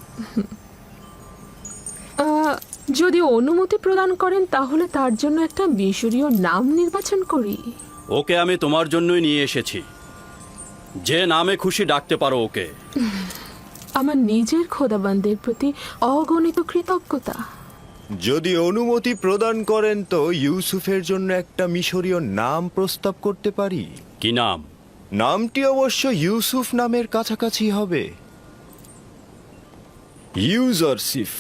যদি অনুমতি প্রদান করেন তাহলে তার জন্য একটা মিশরীয় নাম নির্বাচন করি। ওকে আমি তোমার জন্যই নিয়ে এসেছি। যে নামে খুশি ডাকতে পারো ওকে। আমার নিজের খোদাবন্দের প্রতি অগণিত কৃতজ্ঞতা। যদি অনুমতি প্রদান করেন তো ইউসুফের জন্য একটা মিশরীয় নাম প্রস্তাব করতে পারি। কি নাম? নামটি অবশ্য ইউসুফ নামের কাছাকাছি হবে। ইউজারসিফ।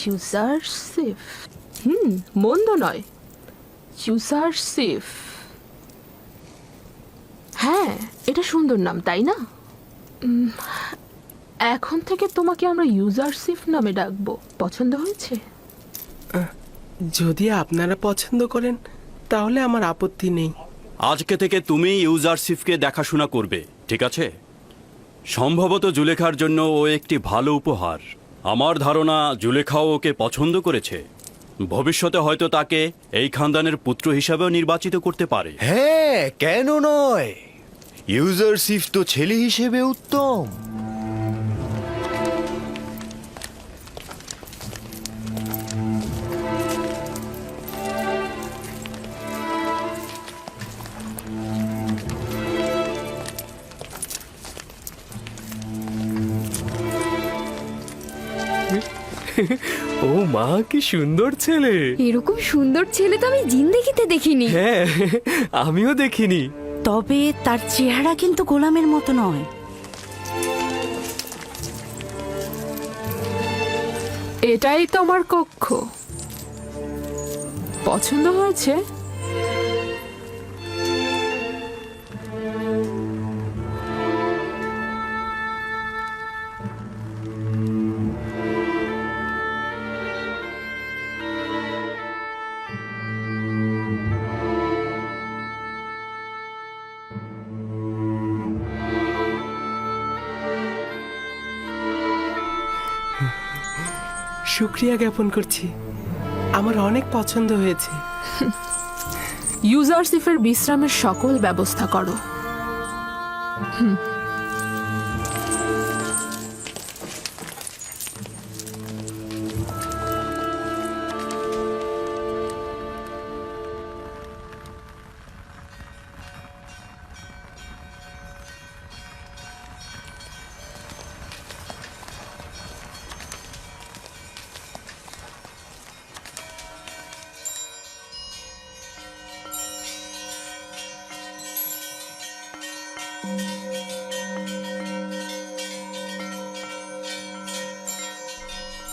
ইউজারসিফ, মন্দ নয়। ইউজারসিফ, হ্যাঁ, এটা সুন্দর নাম, তাই না? এখন থেকে তোমাকে আমরা ইউজারসিফ নামে ডাকবো। পছন্দ হয়েছে? যদি আপনারা পছন্দ করেন তাহলে আমার আপত্তি নেই। আজকে থেকে তুমি ইউজারসিফকে দেখাশোনা করবে, ঠিক আছে? সম্ভবত জুলেখার জন্য ও একটি ভালো উপহার। আমার ধারণা জুলেখাও ওকে পছন্দ করেছে। ভবিষ্যতে হয়তো তাকে এই খানদানের পুত্র হিসাবেও নির্বাচিত করতে পারে। হ্যাঁ, কেন নয়? ইউজারসিফ তো ছেলে হিসেবে উত্তম। ও মা, কি সুন্দর ছেলে! এরকম সুন্দর ছেলে তো আমি জিন্দেগিতে দেখিনি। হ্যাঁ, আমিও দেখিনি। তবে তার চেহারা কিন্তু গোলামের মতো নয়। এটাই তোমার কক্ষ। পছন্দ হয়েছে? শুক্রিয়া জ্ঞাপন করছি, আমার অনেক পছন্দ হয়েছে। ইউজারসিফের বিশ্রামের সকল ব্যবস্থা করো।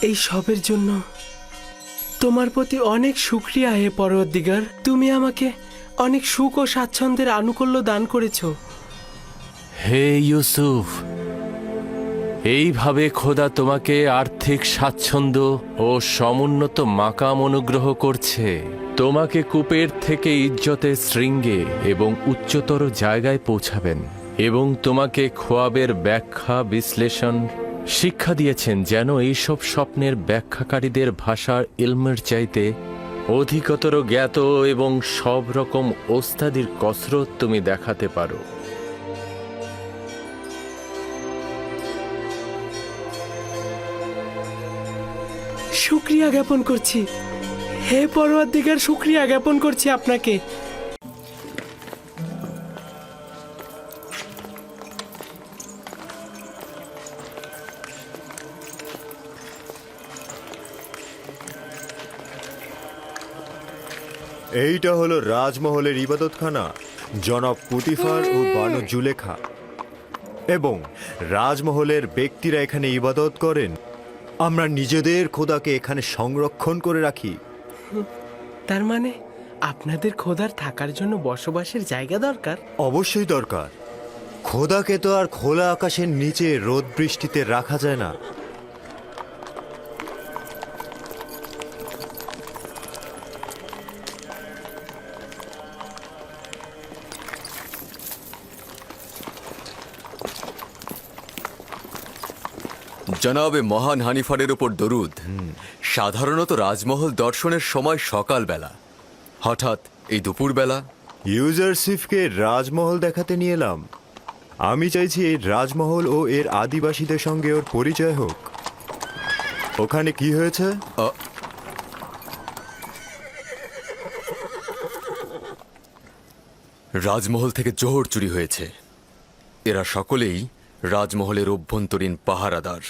এই সবের জন্য তোমার প্রতি অনেক শুকরিয়া হে পরওয়ারদিগার। তুমি আমাকে অনেক সুখ ও স্বাচ্ছন্দ্যের আনুকূল্য দান করেছো। হে ইউসুফ, এইভাবে খোদা তোমাকে আর্থিক স্বাচ্ছন্দ্য ও সমুন্নত মাকাম অনুগ্রহ করছে। তোমাকে কূপের থেকে ইজ্জতের শৃঙ্গে এবং উচ্চতর জায়গায় পৌঁছাবেন। এবং তোমাকে খোয়াবের ব্যাখ্যা বিশ্লেষণ শিক্ষা দিয়েছেন, যেন এইসব স্বপ্নের ব্যাখ্যাকারীদের ভাষার ইলমের চাইতে অধিকতর জ্ঞাত এবং সব রকম ওস্তাদির কসরত তুমি দেখাতে পারো। শুক্রিয়া জ্ঞাপন করছি, হে পরওয়ারদিগার, শুক্রিয়া জ্ঞাপন করছি আপনাকে। এইটা হলো রাজমহলের ইবাদতখানা, জনাব পুতিফার ও বানু জুলেখা। এবং রাজমহলের ব্যক্তিরা এখানে ইবাদত করেন। আমরা নিজেদের খোদাকে এখানে সংরক্ষণ করে রাখি। তার মানে আপনাদের খোদার থাকার জন্য বসবাসের জায়গা দরকার? অবশ্যই দরকার। খোদাকে তো আর খোলা আকাশের নিচে রোদ বৃষ্টিতে রাখা যায় না। জনাবে মহান হানিফারের উপর দরুদ। সাধারণত রাজমহল দর্শনের সময় সকালবেলা, হঠাৎ এই দুপুরবেলা। ইউজারসিফকে রাজমহল দেখাতে নিয়ে এলাম। আমি চাইছি এই রাজমহল ও এর আদিবাসীদের সঙ্গে ওর পরিচয় হোক। ওখানে কি হয়েছে? রাজমহল থেকে জোহর চুরি হয়েছে। এরা সকলেই রাজমহলের অভ্যন্তরীণ পাহারাদার।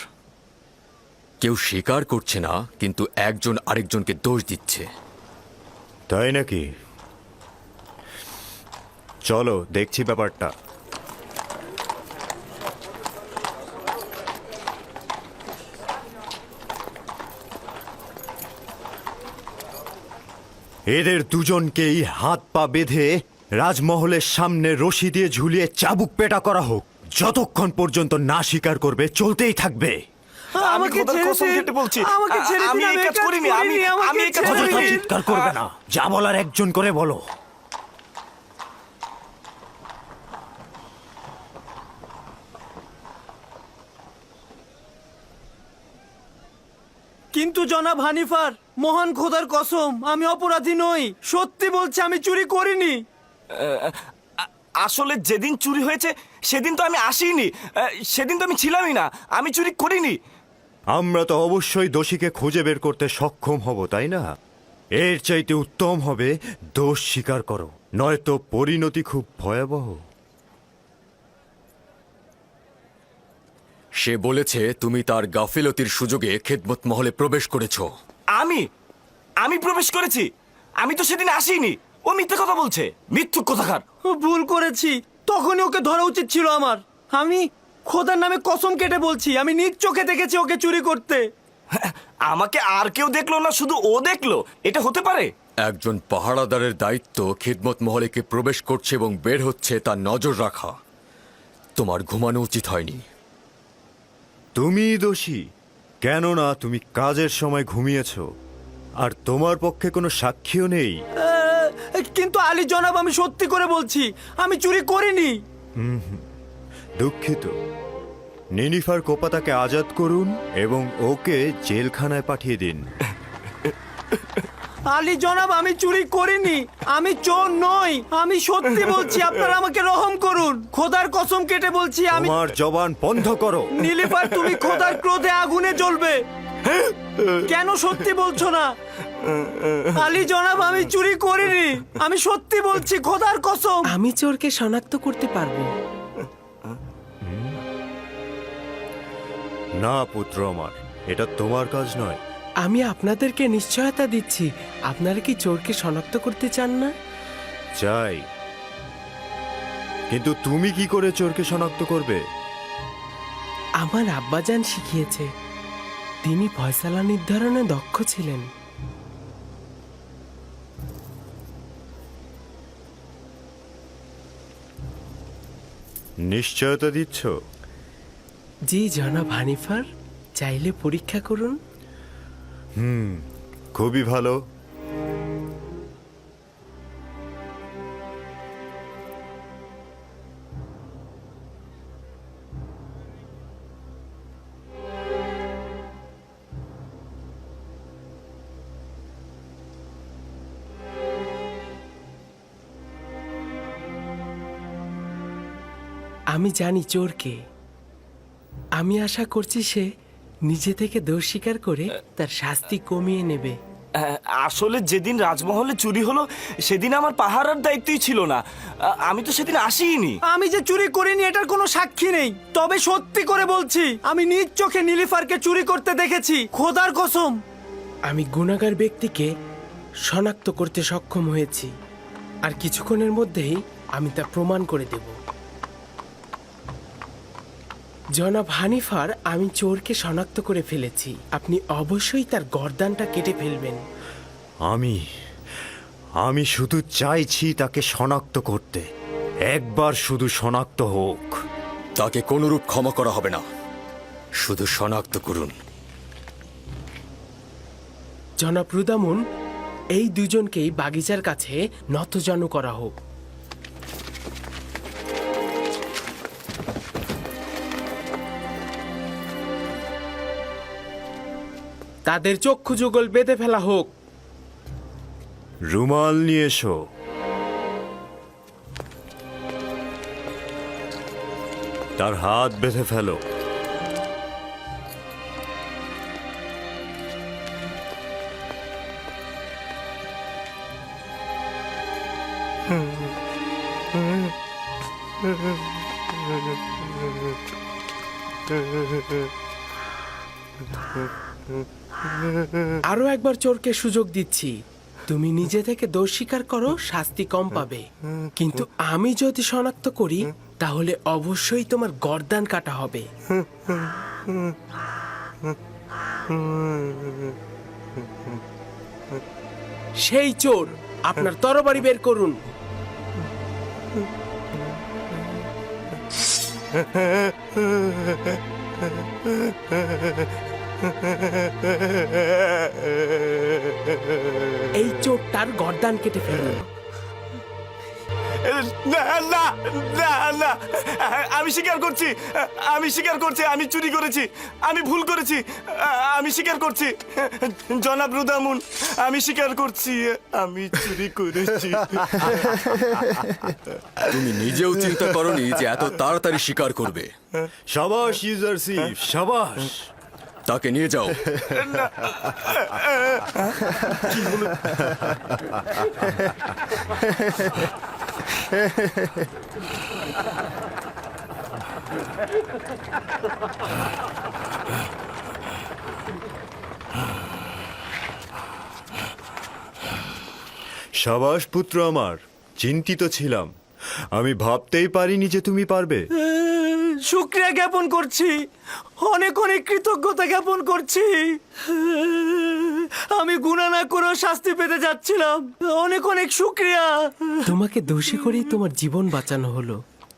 কেউ স্বীকার করছে না, কিন্তু একজন আরেকজনকে দোষ দিচ্ছে। তাই নাকি? চলো দেখছি ব্যাপারটা। এদের দুজনকেই হাত পা বেঁধে রাজমহলের সামনে রশি দিয়ে ঝুলিয়ে চাবুক পেটা করা হোক। যতক্ষণ পর্যন্ত না স্বীকার করবে চলতেই থাকবে। আমাকে চিৎকার করবে না, যা বলার একজন করে বলো। কিন্তু জনাব হানিফার, মহান খোদার কসম, আমি অপরাধী নই। সত্যি বলছি, আমি চুরি করিনি। আসলে যেদিন চুরি হয়েছে সেদিন তো আমি আসিনি, সেদিন তো আমি ছিলামই না, আমি চুরি করিনি। আমরা তো অবশ্যই দোষীকে খুঁজে বের করতে সক্ষম হব, তাই না? এর চাইতে উত্তম হবে দোষ স্বীকার করো, নয়তো পরিণতি খুব ভয়াবহ। সে বলেছে তুমি তার গাফিলতির সুযোগে খেদমত মহলে প্রবেশ করেছ। আমি প্রবেশ করেছি? আমি তো সেদিন আসিনি। ও মিথ্যে কথা বলছে, মিথ্যুক কথাকার। ভুল করেছি, তখনই ওকে ধরা উচিত ছিল আমার। আমি খোদার নামে কসম কেটে বলছি, আমি নিজ চোখে দেখেছি ওকে চুরি করতে। আমাকে আর কেউ দেখলো না, শুধু ও দেখলো? এটা হতে পারে? একজন পাহারাদারের দায়িত্ব খেদমত মহলে কে প্রবেশ করছে এবং বের হচ্ছে তার নজর রাখা। তোমার ঘুমানো উচিত হয়নি। তুমি দোষী, কেননা তুমি কাজের সময় ঘুমিয়েছ, আর তোমার পক্ষে কোনো সাক্ষীও নেই। কিন্তু আলী জনাব, আমি সত্যি করে বলছি, আমি চুরি করিনি। দুঃখিত। নিনিফার কোপাতাকে আজাদ করুন এবং ওকে জেলখানায় পাঠিয়ে দিন। আলী জনাব, আমি চুরি করিনি, আমি চোর নই, আমি সত্যি বলছি, আপনারা আমাকে রহম করুন। খোদার কসম কেটে বলছি আমি। তোমার জবান বন্ধ করো। নীলিফার, তুমি খোদার ক্রোধে আগুনে জ্বলবে। কেন সত্যি বলছো না? আলী জনাব, আমি চুরি করিনি, আমি সত্যি বলছি, খোদার কসম। আমি চোরকে শনাক্ত করতে পারবো। না পুত্র আমার, এটা তোমার কাজ নয়। আমি আপনাদেরকে নিশ্চয়তা দিচ্ছি। আপনারা কি চোরকে শনাক্ত করতে চান না? চাই, কিন্তু তুমি কি করে চোরকে শনাক্ত করবে? আমার আব্বাজান শিখিয়েছে, তিনি ফয়সালা নির্ধারণে দক্ষ ছিলেন। নিশ্চয়তা দিচ্ছ? জি জনাব হানিফার, চাইলে পরীক্ষা করুন। খুবই ভালো। আমি জানি চোরকে। আমি আশা করছি সে নিজে থেকে দোষ স্বীকার করে তার শাস্তি কমিয়ে নেবে। আসলে যেদিন রাজমহলে চুরি হলো সেদিন আমার পাহারার দায়িত্বই ছিল না। আমি তো সেদিন আসিনি। আমি যে চুরি করিনি এটার কোনো সাক্ষী নেই, তবে সত্যি করে বলছি আমি নিজ চোখে নীলিফারকে চুরি করতে দেখেছি, খোদার কসম। আমি গুণাগার ব্যক্তিকে শনাক্ত করতে সক্ষম হয়েছি, আর কিছুক্ষণের মধ্যেই আমি তা প্রমাণ করে দেব। জনাব হানিফার, আমি চোরকে শনাক্ত করে ফেলেছি। আপনি অবশ্যই তার গর্দানটা কেটে ফেলবেন। আমি শুধু চাইছি তাকে শনাক্ত করতে। একবার শুধু শনাক্ত হোক। তাকে কোনরূপ ক্ষমা করা হবে না, শুধু শনাক্ত করুন। জনাব রুদামুন, এই দুজনকেই বাগিচার কাছে নতজানু করা হোক। তাদের চক্ষু যুগল বেঁধে ফেলা হোক। রুমাল নিয়ে এসো। তার হাত বেঁধে ফেলো। আরো একবার চোরকে সুযোগ দিচ্ছি। তুমি নিজে থেকে দোষ স্বীকার করো, শাস্তি কম পাবে। কিন্তু আমি যদি শনাক্ত করি তাহলে অবশ্যই তোমার গর্দান কাটা হবে। সেই চোর, আপনার তরবারি বের করুন। এই চোরটার গর্দান কেটে ফেলুন। না না না না, আমি স্বীকার করছি, আমি চুরি করেছি, আমি ভুল করেছি, আমি স্বীকার করছি। জনাব রুদামুন, আমি স্বীকার করছি, আমি চুরি করেছি। তুমি নিজেও চিন্তা করনি যে এত তাড়াতাড়ি স্বীকার করবে। সাবাস ইউজারশিপ, সাবাস। তাকে নিয়ে যাও। সাবাস পুত্র আমার, চিন্তিত ছিলাম। আমি ভাবতেই পারিনি যে তুমি পারবে। শুকরিয়া জ্ঞাপন করছি, অনেক অনেক কৃতজ্ঞতা জ্ঞাপন করছি। আমি গুনাহ না করেও শাস্তি পেতে যাচ্ছিলাম। অনেক অনেক শুকরিয়া। তোমাকে দোষী করেই তোমার জীবন বাঁচানো হলো,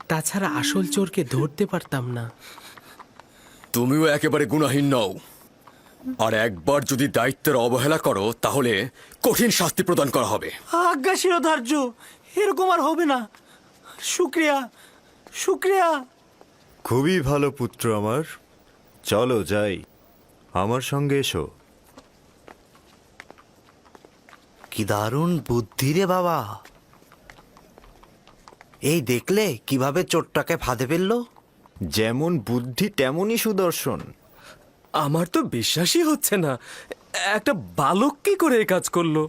তাছাড়া আসল চোরকে ধরতে পারতাম না। তুমিও একেবারে গুনাহীন নও, আর একবার যদি দায়িত্বের অবহেলা করো তাহলে কঠিন শাস্তি প্রদান করা হবে। আজ্ঞা শিরোধার্য, এরকম আর হবে না। শুকরিয়া, শুকরিয়া। খুবই ভালো পুত্র আমার, চলো যাই, আমার সঙ্গে এসো। কি দারুণ বুদ্ধি রে বাবা! এই দেখলে কিভাবে চোরটাকে ফাঁদে ফেললো? যেমন বুদ্ধি তেমনই সুদর্শন। আমার তো বিশ্বাসই হচ্ছে না, একটা বালক কি করে এই কাজ করলো।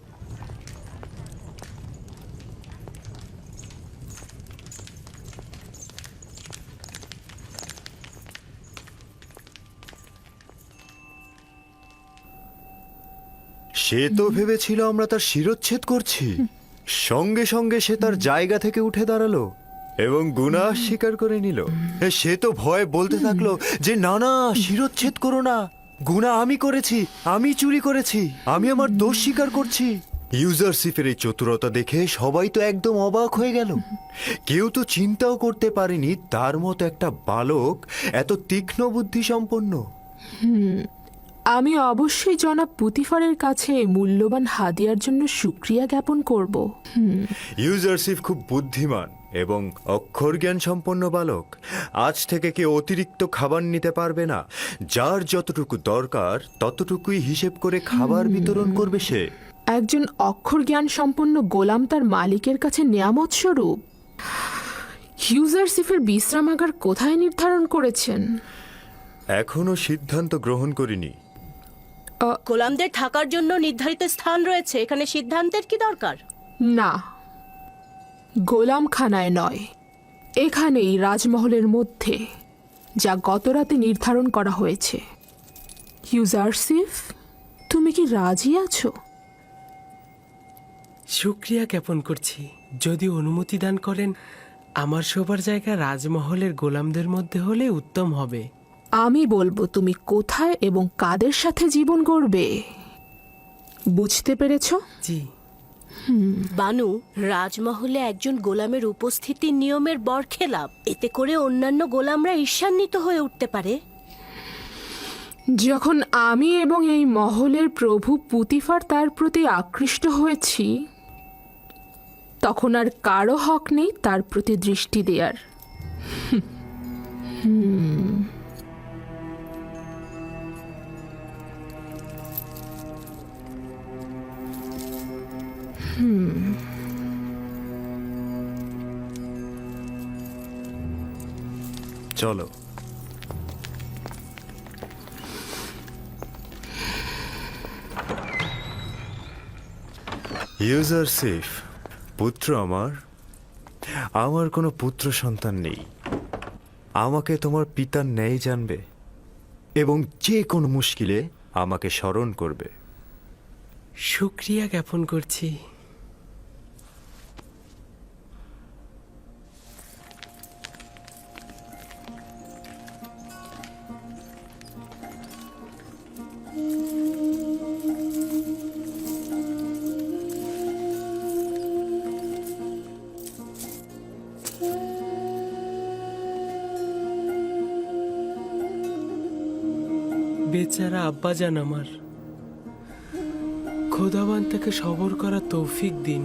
সে তো ভেবেছিল আমরা তার শিরচ্ছেদ করছি। সঙ্গে সঙ্গে সে তার জায়গা থেকে উঠে দাঁড়ালো এবং গুনাহ স্বীকার করে নিল। সে তো ভয়ে বলতে থাকলো যে না না, শিরচ্ছেদ করো না, গুনাহ আমি করেছি, আমি চুরি করেছি, আমি আমার দোষ স্বীকার করছি। ইউজারশিপের এই চতুরতা দেখে সবাই তো একদম অবাক হয়ে গেল। কেউ তো চিন্তাও করতে পারেনি তার মতো একটা বালক এত তীক্ষ্ণ বুদ্ধি সম্পন্ন। আমি অবশ্যই জনাব পুতিফারের কাছে মূল্যবান হাদিয়ার জন্য শুকরিয়া জ্ঞাপন করব। ইউজারশিপ খুব বুদ্ধিমান এবং অক্ষর জ্ঞান সম্পন্ন বালক। আজ থেকে কেউ অতিরিক্ত খাবার নিতে পারবে না। যার যতটুকু দরকার ততটুকুই হিসেব করে খাবার বিতরণ করবে সে। একজন অক্ষর জ্ঞান সম্পন্ন গোলাম তার মালিকের কাছে নিয়ামত স্বরূপ। ইউজারসিফের বিশ্রামাগার কোথায় নির্ধারণ করেছেন? এখনো সিদ্ধান্ত গ্রহণ করিনি। গোলামদের থাকার জন্য নির্ধারিত স্থান রয়েছে, এখানে সিদ্ধান্তের কি দরকার? না, গোলামখানায় নয়, এখানেই রাজমহলের মধ্যে, যা গতরাতে নির্ধারণ করা হয়েছে। ইউজারসিফ, তুমি কি রাজি আছো? শুক্রিয়া জ্ঞাপন করছি। যদি অনুমতি দান করেন, আমার শোবার জায়গা রাজমহলের গোলামদের মধ্যে হলে উত্তম হবে। আমি বলবো তুমি কোথায় এবং কাদের সাথে জীবন গড়বে। বুঝতে পেরেছ? জি। বানু, রাজমহলে একজন গোলামের উপস্থিতি নিয়মের বরখেলাপ। এতে করে অন্যান্য গোলামরা ঈর্ষান্বিত হয়ে উঠতে পারে। যখন আমি এবং এই মহলের প্রভু পুতিফার তার প্রতি আকৃষ্ট হয়েছি, তখন আর কারো হক নেই তার প্রতি দৃষ্টি দেওয়ার। চলো। ইউজারসিফ, পুত্র আমার কোনো পুত্র সন্তান নেই। আমাকে তোমার পিতার ন্যায় জানবে এবং যে কোনো মুশকিলে আমাকে স্মরণ করবে। শুক্রিয়া জ্ঞাপন করছি। বেচারা আব্বাজান আমার, খোদাবান তাকে সবর করা তৌফিক দিন।